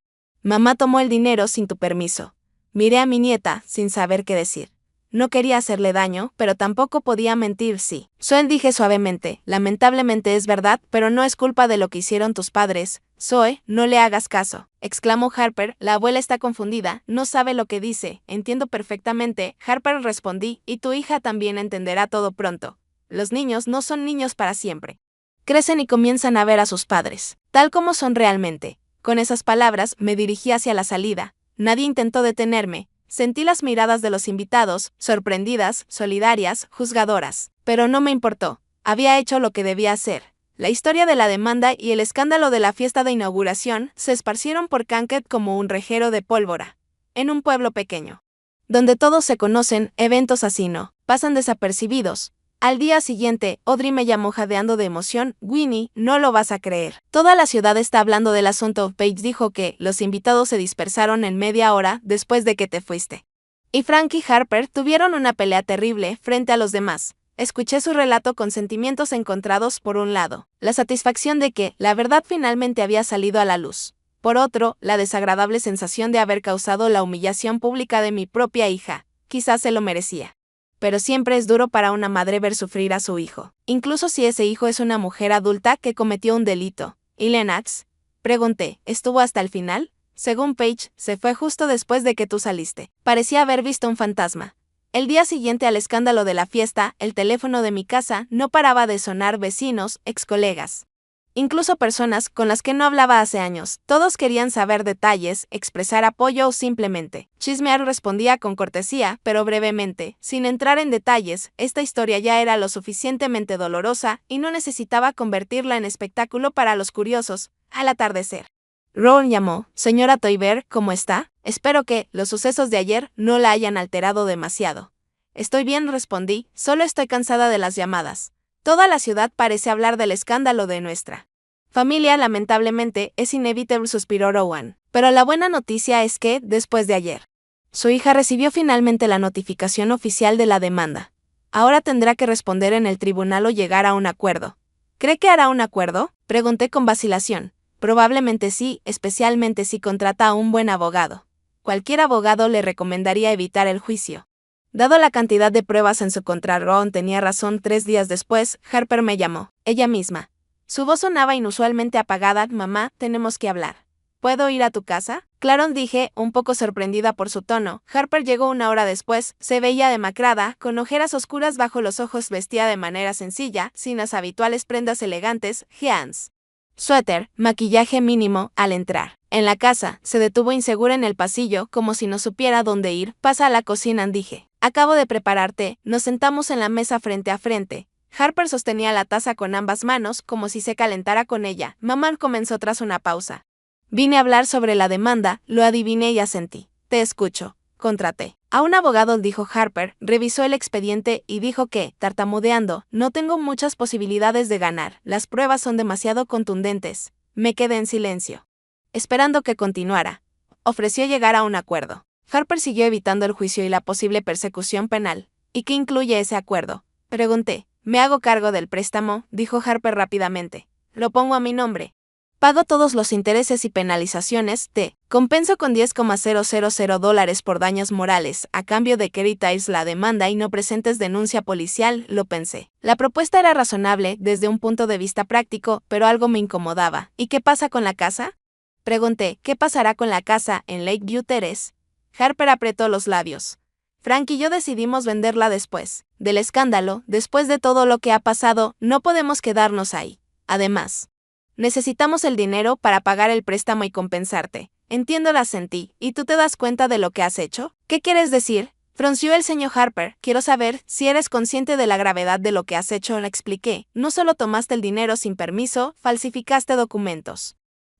S1: Mamá tomó el dinero sin tu permiso. Miré a mi nieta, sin saber qué decir. No quería hacerle daño, pero tampoco podía mentir. Sí. Zoe, dije suavemente, lamentablemente es verdad, pero no es culpa de lo que hicieron tus padres. Zoe, no le hagas caso, exclamó Harper. La abuela está confundida, no sabe lo que dice. Entiendo perfectamente, Harper, respondí, y tu hija también entenderá todo pronto. Los niños no son niños para siempre. Crecen y comienzan a ver a sus padres, tal como son realmente. Con esas palabras me dirigí hacia la salida. Nadie intentó detenerme. Sentí las miradas de los invitados, sorprendidas, solidarias, juzgadoras. Pero no me importó. Había hecho lo que debía hacer. La historia de la demanda y el escándalo de la fiesta de inauguración se esparcieron por Kankakee como un reguero de pólvora. En un pueblo pequeño, donde todos se conocen, eventos así no pasan desapercibidos. Al día siguiente, Audrey me llamó jadeando de emoción. Winnie, no lo vas a creer. Toda la ciudad está hablando del asunto. Paige dijo que los invitados se dispersaron en media hora después de que te fuiste. Y Frank y Harper tuvieron una pelea terrible frente a los demás. Escuché su relato con sentimientos encontrados. Por un lado, la satisfacción de que la verdad finalmente había salido a la luz. Por otro, la desagradable sensación de haber causado la humillación pública de mi propia hija. Quizás se lo merecía. Pero siempre es duro para una madre ver sufrir a su hijo, incluso si ese hijo es una mujer adulta que cometió un delito. Y Lennox, Pregunté, ¿estuvo hasta el final? Según Paige, se fue justo después de que tú saliste. Parecía haber visto un fantasma. El día siguiente al escándalo de la fiesta, el teléfono de mi casa no paraba de sonar. Vecinos, excolegas, incluso personas con las que no hablaba hace años. Todos querían saber detalles, expresar apoyo o simplemente chismear. Respondía con cortesía, pero brevemente, sin entrar en detalles. Esta historia ya era lo suficientemente dolorosa y no necesitaba convertirla en espectáculo para los curiosos. Al atardecer, Ron llamó. Señora Toiber, ¿cómo está? Espero que los sucesos de ayer no la hayan alterado demasiado. Estoy bien, respondí, solo estoy cansada de las llamadas. Toda la ciudad parece hablar del escándalo de nuestra familia. Lamentablemente, es inevitable, suspiró Rowan. Pero la buena noticia es que, después de ayer, su hija recibió finalmente la notificación oficial de la demanda. Ahora tendrá que responder en el tribunal o llegar a un acuerdo. ¿Cree que hará un acuerdo? Pregunté con vacilación. Probablemente sí, especialmente si contrata a un buen abogado. Cualquier abogado le recomendaría evitar el juicio. Dado la cantidad de pruebas en su contra, Ron tenía razón. 3 días después, Harper me llamó, ella misma. Su voz sonaba inusualmente apagada. Mamá, tenemos que hablar. ¿Puedo ir a tu casa? Claro, dije, un poco sorprendida por su tono. Harper llegó 1 hora después, se veía demacrada, con ojeras oscuras bajo los ojos, vestía de manera sencilla, sin las habituales prendas elegantes, jeans, suéter, maquillaje mínimo. Al entrar en la casa, se detuvo insegura en el pasillo, como si no supiera dónde ir. Pasa a la cocina, dije. Acabo de preparar té. Nos sentamos en la mesa frente a frente. Harper sostenía la taza con ambas manos, como si se calentara con ella. Mamá comenzó tras una pausa. Vine a hablar sobre la demanda, lo adiviné y asentí. Te escucho. Contraté a un abogado, dijo Harper, revisó el expediente y dijo que, tartamudeando, no tengo muchas posibilidades de ganar. Las pruebas son demasiado contundentes. Me quedé en silencio, esperando que continuara. Ofreció llegar a un acuerdo. Harper siguió evitando el juicio y la posible persecución penal. ¿Y qué incluye ese acuerdo? Pregunté. Me hago cargo del préstamo, dijo Harper rápidamente. Lo pongo a mi nombre. Pago todos los intereses y penalizaciones. Te compenso con $10,000 por daños morales, a cambio de que retires la demanda y no presentes denuncia policial. Lo pensé. La propuesta era razonable desde un punto de vista práctico, pero algo me incomodaba. ¿Y qué pasa con la casa? Pregunté. ¿Qué pasará con la casa en Lakeview Terrace? Harper apretó los labios. Frank y yo decidimos venderla después del escándalo. Después de todo lo que ha pasado, no podemos quedarnos ahí. Además, necesitamos el dinero para pagar el préstamo y compensarte. Entiendo, la sentí. ¿Y tú te das cuenta de lo que has hecho? ¿Qué quieres decir? Frunció el ceño Harper. Quiero saber si eres consciente de la gravedad de lo que has hecho. Le expliqué. No solo tomaste el dinero sin permiso, falsificaste documentos,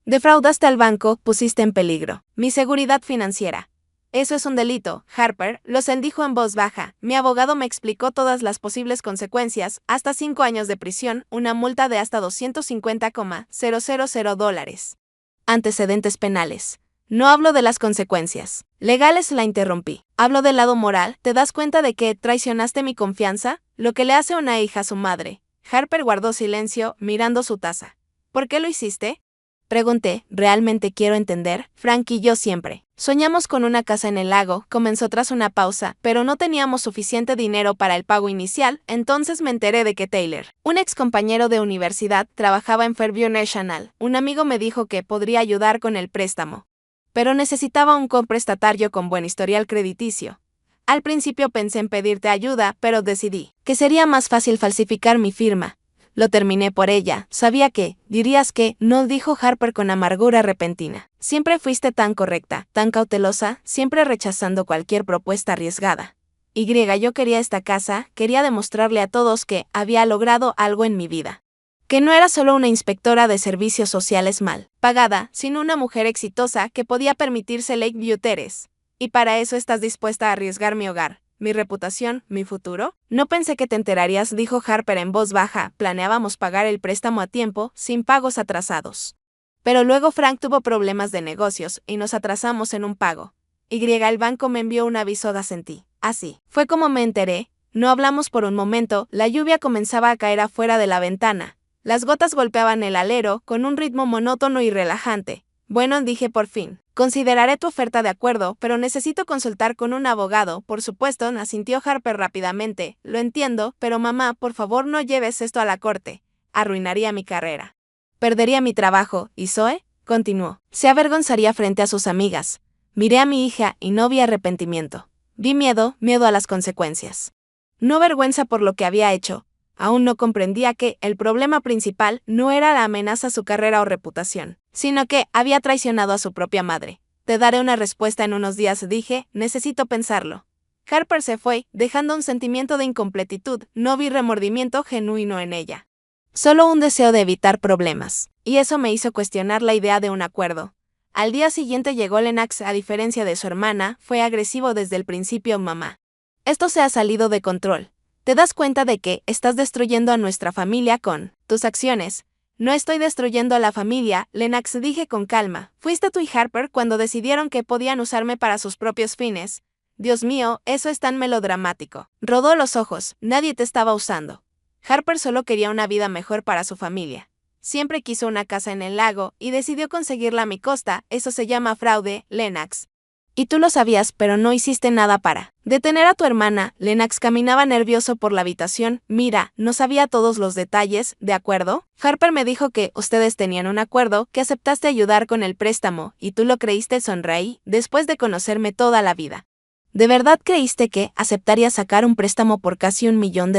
S1: defraudaste al banco, pusiste en peligro mi seguridad financiera. Eso es un delito, Harper, lo dijo en voz baja. Mi abogado me explicó todas las posibles consecuencias, hasta 5 años de prisión, una multa de hasta $250,000. Antecedentes penales. No hablo de las consecuencias legales, la interrumpí. Hablo del lado moral. ¿Te das cuenta de que traicionaste mi confianza? Lo que le hace una hija a su madre. Harper guardó silencio, mirando su taza. ¿Por qué lo hiciste? Pregunté. Realmente quiero entender. Frank y yo siempre soñamos con una casa en el lago, comenzó tras una pausa, pero no teníamos suficiente dinero para el pago inicial. Entonces me enteré de que Taylor, un ex compañero de universidad, trabajaba en Fairview National. Un amigo me dijo que podría ayudar con el préstamo, pero necesitaba un coprestatario con buen historial crediticio. Al principio pensé en pedirte ayuda, pero decidí que sería más fácil falsificar mi firma. Lo terminé por ella. Sabía que, dirías que, no, dijo Harper con amargura repentina. Siempre fuiste tan correcta, tan cautelosa, siempre rechazando cualquier propuesta arriesgada. Yo quería esta casa, quería demostrarle a todos que había logrado algo en mi vida. Que no era solo una inspectora de servicios sociales mal pagada, sino una mujer exitosa que podía permitirse Lakeview Terrace. Y para eso estás dispuesta a arriesgar mi hogar, mi reputación, mi futuro. No pensé que te enterarías, dijo Harper en voz baja. Planeábamos pagar el préstamo a tiempo, sin pagos atrasados. Pero luego Frank tuvo problemas de negocios y nos atrasamos en un pago. El banco me envió un aviso, asentí. Así fue como me enteré. No hablamos por un momento. La lluvia comenzaba a caer afuera de la ventana. Las gotas golpeaban el alero con un ritmo monótono y relajante. Bueno, dije por fin. Consideraré tu oferta, de acuerdo, pero necesito consultar con un abogado. Por supuesto, asintió Harper rápidamente. Lo entiendo, pero mamá, por favor no lleves esto a la corte. Arruinaría mi carrera. Perdería mi trabajo. ¿Y Zoe? continuó. Se avergonzaría frente a sus amigas. Miré a mi hija y no vi arrepentimiento. Vi miedo a las consecuencias. No vergüenza por lo que había hecho. Aún no comprendía que el problema principal no era la amenaza a su carrera o reputación, sino que había traicionado a su propia madre. Te daré una respuesta en unos días, dije, necesito pensarlo. Harper se fue, dejando un sentimiento de incompletitud. No vi remordimiento genuino en ella. Solo un deseo de evitar problemas. Y eso me hizo cuestionar la idea de un acuerdo. Al día siguiente llegó Lennox, a diferencia de su hermana, fue agresivo desde el principio. Mamá. Esto se ha salido de control. ¿Te das cuenta de que estás destruyendo a nuestra familia con tus acciones? No estoy destruyendo a la familia, Lennox, dije con calma. Fuiste tú y Harper cuando decidieron que podían usarme para sus propios fines. Dios mío, eso es tan melodramático. Rodó los ojos, nadie te estaba usando. Harper solo quería una vida mejor para su familia. Siempre quiso una casa en el lago y decidió conseguirla a mi costa. Eso se llama fraude, Lennox. Y tú lo sabías, pero no hiciste nada para detener a tu hermana. Lennox caminaba nervioso por la habitación. Mira, no sabía todos los detalles, ¿de acuerdo? Harper me dijo que ustedes tenían un acuerdo, que aceptaste ayudar con el préstamo, y tú lo creíste. Sonreí, después de conocerme toda la vida. ¿De verdad creíste que aceptaría sacar un préstamo por casi $1 millón?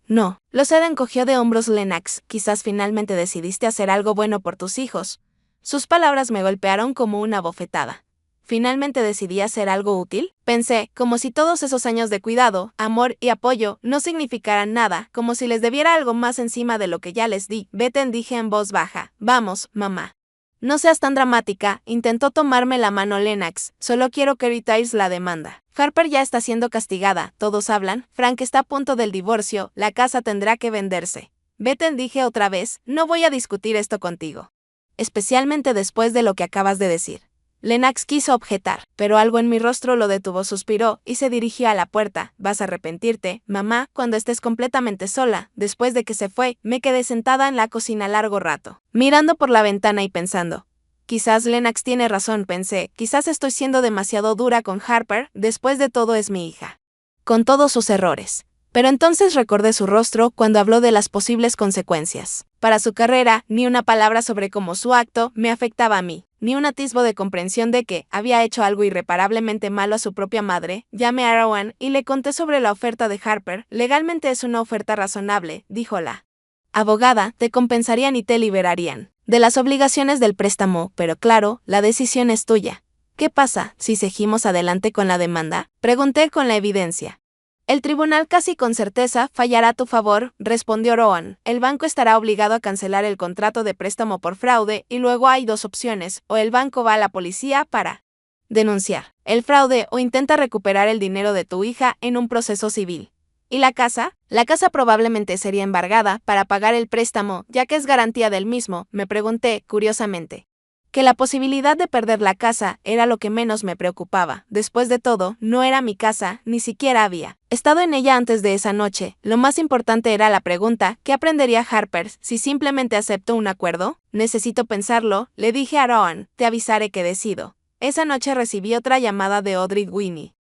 S1: No. Losada encogió de hombros. Lennox, quizás finalmente decidiste hacer algo bueno por tus hijos. Sus palabras me golpearon como una bofetada. ¿Finalmente decidí hacer algo útil? Pensé, como si todos esos años de cuidado, amor y apoyo no significaran nada, como si les debiera algo más encima de lo que ya les di. Vete, dije en voz baja. Vamos, mamá. No seas tan dramática, intentó tomarme la mano Lennox, solo quiero que evitéis la demanda. Harper ya está siendo castigada, todos hablan, Frank está a punto del divorcio, la casa tendrá que venderse. Vete, dije otra vez, no voy a discutir esto contigo. Especialmente después de lo que acabas de decir. Lennox quiso objetar, pero algo en mi rostro lo detuvo. Suspiró y se dirigió a la puerta. Vas a arrepentirte, mamá, cuando estés completamente sola. Después de que se fue, me quedé sentada en la cocina largo rato, mirando por la ventana y pensando. Quizás Lennox tiene razón, pensé, quizás estoy siendo demasiado dura con Harper, después de todo es mi hija. Con todos sus errores. Pero entonces recordé su rostro cuando habló de las posibles consecuencias. Para su carrera, ni una palabra sobre cómo su acto me afectaba a mí, ni un atisbo de comprensión de que había hecho algo irreparablemente malo a su propia madre. Llamé a Rowan y le conté sobre la oferta de Harper. Legalmente es una oferta razonable, dijo la abogada, te compensarían y te liberarían de las obligaciones del préstamo, pero claro, la decisión es tuya. ¿Qué pasa si seguimos adelante con la demanda? Pregunté con la evidencia. El tribunal casi con certeza fallará a tu favor, respondió Rowan. El banco estará obligado a cancelar el contrato de préstamo por fraude y luego hay dos opciones, o el banco va a la policía para denunciar el fraude o intenta recuperar el dinero de tu hija en un proceso civil. ¿Y la casa? La casa probablemente sería embargada para pagar el préstamo, ya que es garantía del mismo, me pregunté, curiosamente. Que la posibilidad de perder la casa era lo que menos me preocupaba. Después de todo, no era mi casa, ni siquiera había estado en ella antes de esa noche. Lo más importante era la pregunta, ¿qué aprendería Harper si simplemente aceptó un acuerdo? Necesito pensarlo, le dije a Rowan, te avisaré que decido. Esa noche recibí otra llamada de Audrey Winnie.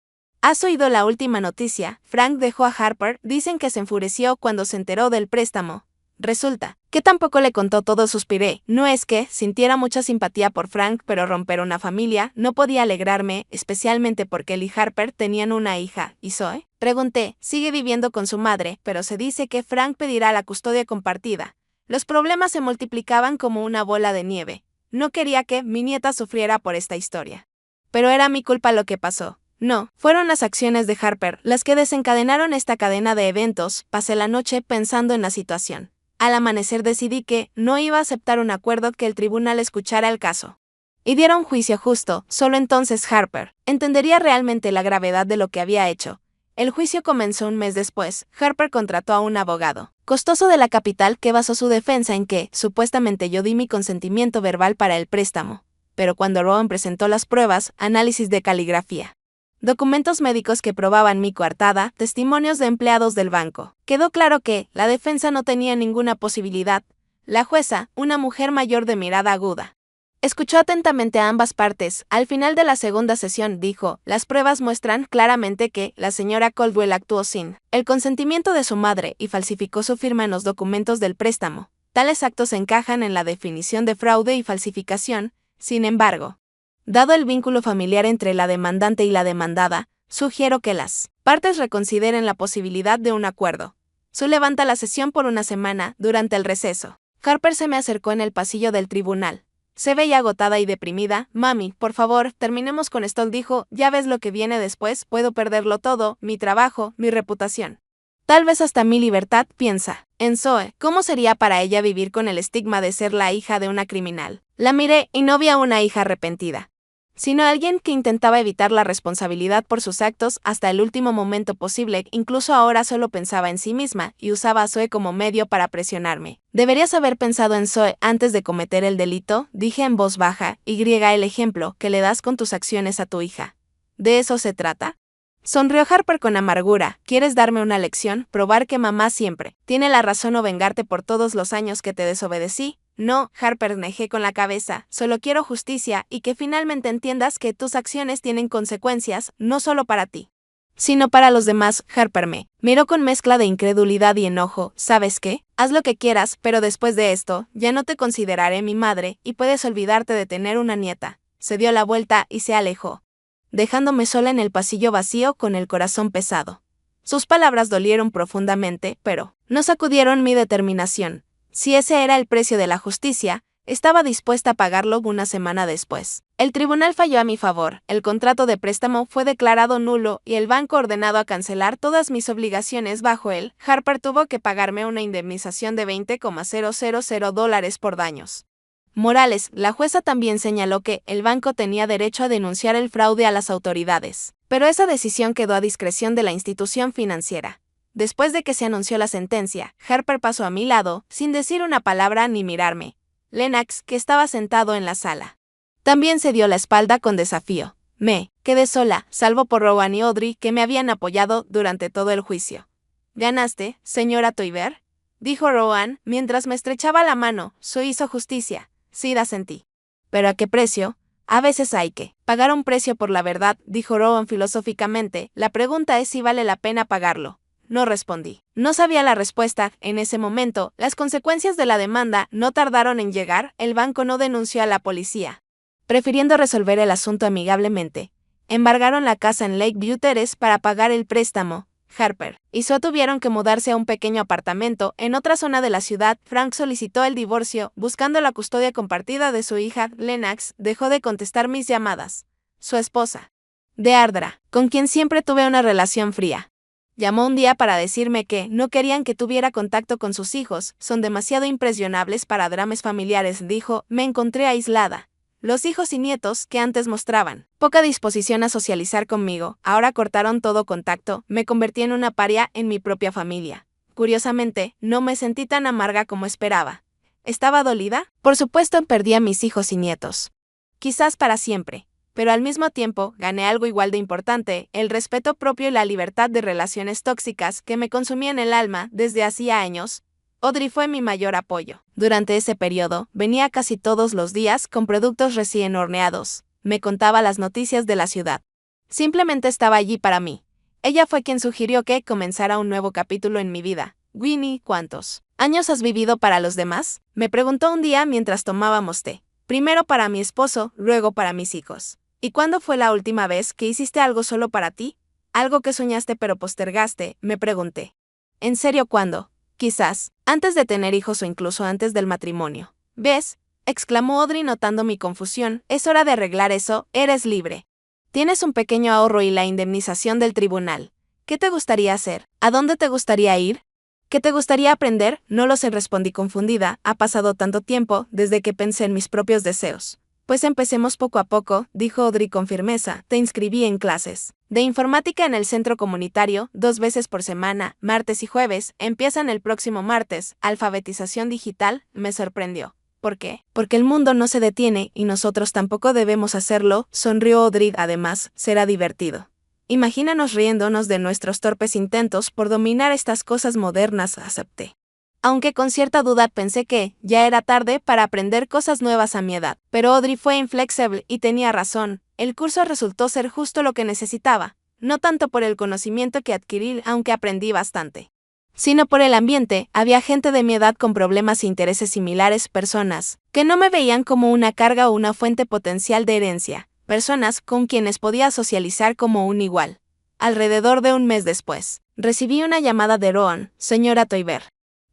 S1: ¿Has oído la última noticia? Frank dejó a Harper, dicen que se enfureció cuando se enteró del préstamo. Resulta que tampoco le contó todo. Suspiré. No es que sintiera mucha simpatía por Frank, pero romper una familia no podía alegrarme, especialmente porque él y Harper tenían una hija. ¿Y Zoe? Pregunté. Sigue viviendo con su madre, pero se dice que Frank pedirá la custodia compartida. Los problemas se multiplicaban como una bola de nieve. No quería que mi nieta sufriera por esta historia. Pero era mi culpa lo que pasó. No, fueron las acciones de Harper las que desencadenaron esta cadena de eventos. Pasé la noche pensando en la situación. Al amanecer decidí que no iba a aceptar un acuerdo que el tribunal escuchara el caso y diera un juicio justo. Solo entonces Harper entendería realmente la gravedad de lo que había hecho. El juicio comenzó un mes después. Harper contrató a un abogado costoso de la capital que basó su defensa en que, supuestamente, yo di mi consentimiento verbal para el préstamo. Pero cuando Rowan presentó las pruebas, análisis de caligrafía, documentos médicos que probaban mi coartada, testimonios de empleados del banco, quedó claro que la defensa no tenía ninguna posibilidad. La jueza, una mujer mayor de mirada aguda, escuchó atentamente a ambas partes. Al final de la segunda sesión dijo, las pruebas muestran claramente que la señora Caldwell actuó sin el consentimiento de su madre y falsificó su firma en los documentos del préstamo. Tales actos encajan en la definición de fraude y falsificación, sin embargo. Dado el vínculo familiar entre la demandante y la demandada, sugiero que las partes reconsideren la posibilidad de un acuerdo. Su levanta la sesión por una semana, durante el receso. Harper se me acercó en el pasillo del tribunal. Se veía agotada y deprimida. Mami, por favor, terminemos con esto, dijo, ya ves lo que viene después, puedo perderlo todo, mi trabajo, mi reputación. Tal vez hasta mi libertad, piensa. En Zoe, ¿cómo sería para ella vivir con el estigma de ser la hija de una criminal? La miré y no vi a una hija arrepentida, sino a alguien que intentaba evitar la responsabilidad por sus actos hasta el último momento posible. Incluso ahora solo pensaba en sí misma y usaba a Zoe como medio para presionarme. Deberías haber pensado en Zoe antes de cometer el delito, dije en voz baja, y el ejemplo que le das con tus acciones a tu hija. ¿De eso se trata? Sonrió Harper con amargura. ¿Quieres darme una lección? ¿Probar que mamá siempre tiene la razón o vengarte por todos los años que te desobedecí? No, Harper, negé con la cabeza. Solo quiero justicia y que finalmente entiendas que tus acciones tienen consecuencias, no solo para ti, sino para los demás. Harper me miró con mezcla de incredulidad y enojo. ¿Sabes qué? Haz lo que quieras, pero después de esto, ya no te consideraré mi madre y puedes olvidarte de tener una nieta. Se dio la vuelta y se alejó, dejándome sola en el pasillo vacío con el corazón pesado. Sus palabras dolieron profundamente, pero no sacudieron mi determinación. Si ese era el precio de la justicia, estaba dispuesta a pagarlo una semana después. El tribunal falló a mi favor, el contrato de préstamo fue declarado nulo y el banco ordenado a cancelar todas mis obligaciones bajo él. Harper tuvo que pagarme una indemnización de $20,000 por daños morales. La jueza también señaló que el banco tenía derecho a denunciar el fraude a las autoridades, pero esa decisión quedó a discreción de la institución financiera. Después de que se anunció la sentencia, Harper pasó a mi lado, sin decir una palabra ni mirarme. Lennox, que estaba sentado en la sala, también se dio la espalda con desafío. Me quedé sola, salvo por Rowan y Audrey, que me habían apoyado durante todo el juicio. ¿Ganaste, señora Toiver?, dijo Rowan, mientras me estrechaba la mano. Su hizo justicia. Sí, asentí. ¿Pero a qué precio? A veces hay que pagar un precio por la verdad, dijo Rowan filosóficamente. La pregunta es si vale la pena pagarlo. No respondí. No sabía la respuesta. En ese momento, las consecuencias de la demanda no tardaron en llegar. El banco no denunció a la policía, prefiriendo resolver el asunto amigablemente. Embargaron la casa en Lakeview Terrace para pagar el préstamo. Harper y Zoe tuvieron que mudarse a un pequeño apartamento en otra zona de la ciudad. Frank solicitó el divorcio, buscando la custodia compartida de su hija. Lennox dejó de contestar mis llamadas. Su esposa, Deardra, con quien siempre tuve una relación fría, llamó un día para decirme que no querían que tuviera contacto con sus hijos, son demasiado impresionables para dramas familiares, dijo. Me encontré aislada. Los hijos y nietos, que antes mostraban poca disposición a socializar conmigo, ahora cortaron todo contacto. Me convertí en una paria en mi propia familia. Curiosamente, no me sentí tan amarga como esperaba. ¿Estaba dolida? Por supuesto, perdí a mis hijos y nietos. Quizás para siempre. Pero al mismo tiempo, gané algo igual de importante, el respeto propio y la libertad de relaciones tóxicas que me consumían el alma desde hacía años. Audrey fue mi mayor apoyo. Durante ese periodo, venía casi todos los días con productos recién horneados. Me contaba las noticias de la ciudad. Simplemente estaba allí para mí. Ella fue quien sugirió que comenzara un nuevo capítulo en mi vida. Winnie, ¿cuántos años has vivido para los demás?, me preguntó un día mientras tomábamos té. Primero para mi esposo, luego para mis hijos. ¿Y cuándo fue la última vez que hiciste algo solo para ti? Algo que soñaste pero postergaste, me pregunté. ¿En serio cuándo? Quizás antes de tener hijos o incluso antes del matrimonio. ¿Ves?, exclamó Audrey notando mi confusión. Es hora de arreglar eso, eres libre. Tienes un pequeño ahorro y la indemnización del tribunal. ¿Qué te gustaría hacer? ¿A dónde te gustaría ir? ¿Qué te gustaría aprender? No lo sé, respondí confundida. Ha pasado tanto tiempo desde que pensé en mis propios deseos. Pues empecemos poco a poco, dijo Audrey con firmeza. Te inscribí en clases de informática en el centro comunitario, 2 veces por semana, martes y jueves. Empiezan el próximo martes. Alfabetización digital. Me sorprendió. ¿Por qué? Porque el mundo no se detiene y nosotros tampoco debemos hacerlo, sonrió Audrey. Además, será divertido. Imagínanos riéndonos de nuestros torpes intentos por dominar estas cosas modernas, acepté. Aunque con cierta duda pensé que ya era tarde para aprender cosas nuevas a mi edad. Pero Audrey fue inflexible y tenía razón. El curso resultó ser justo lo que necesitaba. No tanto por el conocimiento que adquirí, aunque aprendí bastante, sino por el ambiente. Había gente de mi edad con problemas e intereses similares, personas que no me veían como una carga o una fuente potencial de herencia, personas con quienes podía socializar como un igual. Alrededor de un mes después, recibí una llamada de Rowan, señora Toiber.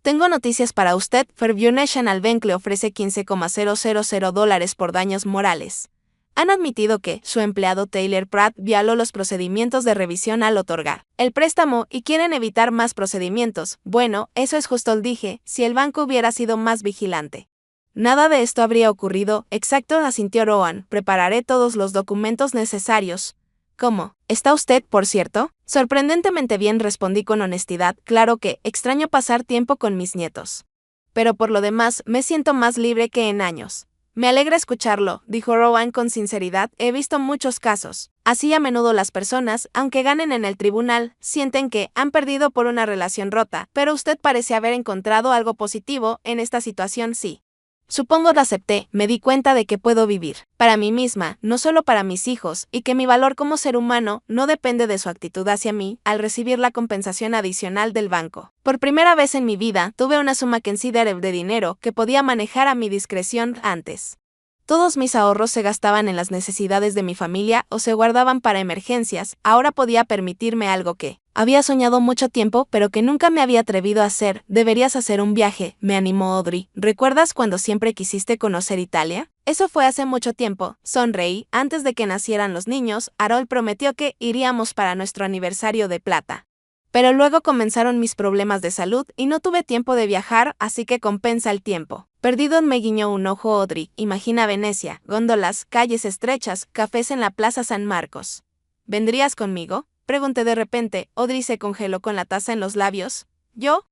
S1: Tengo noticias para usted. Fairview National Bank le ofrece $15,000 por daños morales. Han admitido que su empleado Taylor Pratt violó los procedimientos de revisión al otorgar el préstamo y quieren evitar más procedimientos. Bueno, eso es justo, dije, si el banco hubiera sido más vigilante. Nada de esto habría ocurrido, exacto, asintió Rowan. Prepararé todos los documentos necesarios. ¿Cómo? ¿Está usted, por cierto? Sorprendentemente bien, respondí con honestidad. Claro que extraño pasar tiempo con mis nietos. Pero por lo demás, me siento más libre que en años. Me alegra escucharlo, dijo Rowan con sinceridad. He visto muchos casos. Así a menudo las personas, aunque ganen en el tribunal, sienten que han perdido por una relación rota, pero usted parece haber encontrado algo positivo en esta situación. Sí. Supongo que acepté, me di cuenta de que puedo vivir para mí misma, no solo para mis hijos, y que mi valor como ser humano no depende de su actitud hacia mí al recibir la compensación adicional del banco. Por primera vez en mi vida, tuve una suma considerable de dinero que podía manejar a mi discreción antes. Todos mis ahorros se gastaban en las necesidades de mi familia o se guardaban para emergencias. Ahora podía permitirme algo que había soñado mucho tiempo, pero que nunca me había atrevido a hacer. Deberías hacer un viaje, me animó Audrey. ¿Recuerdas cuando siempre quisiste conocer Italia? Eso fue hace mucho tiempo. Sonreí. Antes de que nacieran los niños, Harold prometió que iríamos para nuestro aniversario de plata. Pero luego comenzaron mis problemas de salud y no tuve tiempo de viajar, así que compensa el tiempo. Perdido, me guiñó un ojo Audrey. Imagina Venecia, góndolas, calles estrechas, cafés en la Plaza San Marcos. ¿Vendrías conmigo? Pregunté de repente. Audrey se congeló con la taza en los labios. ¿Yo?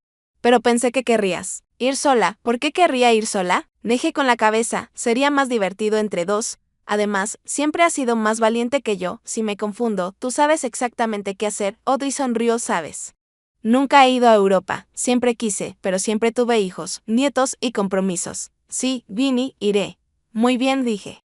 S1: Pero pensé que querrías ir sola. ¿Por qué querría ir sola? Negé con la cabeza. Sería más divertido entre dos. Además, siempre has sido más valiente que yo. Si me confundo, tú sabes exactamente qué hacer. Audrey sonrió. ¿Sabes? Nunca he ido a Europa. Siempre quise, pero siempre tuve hijos, nietos y compromisos. Sí, Vinny, iré. Muy bien, dije.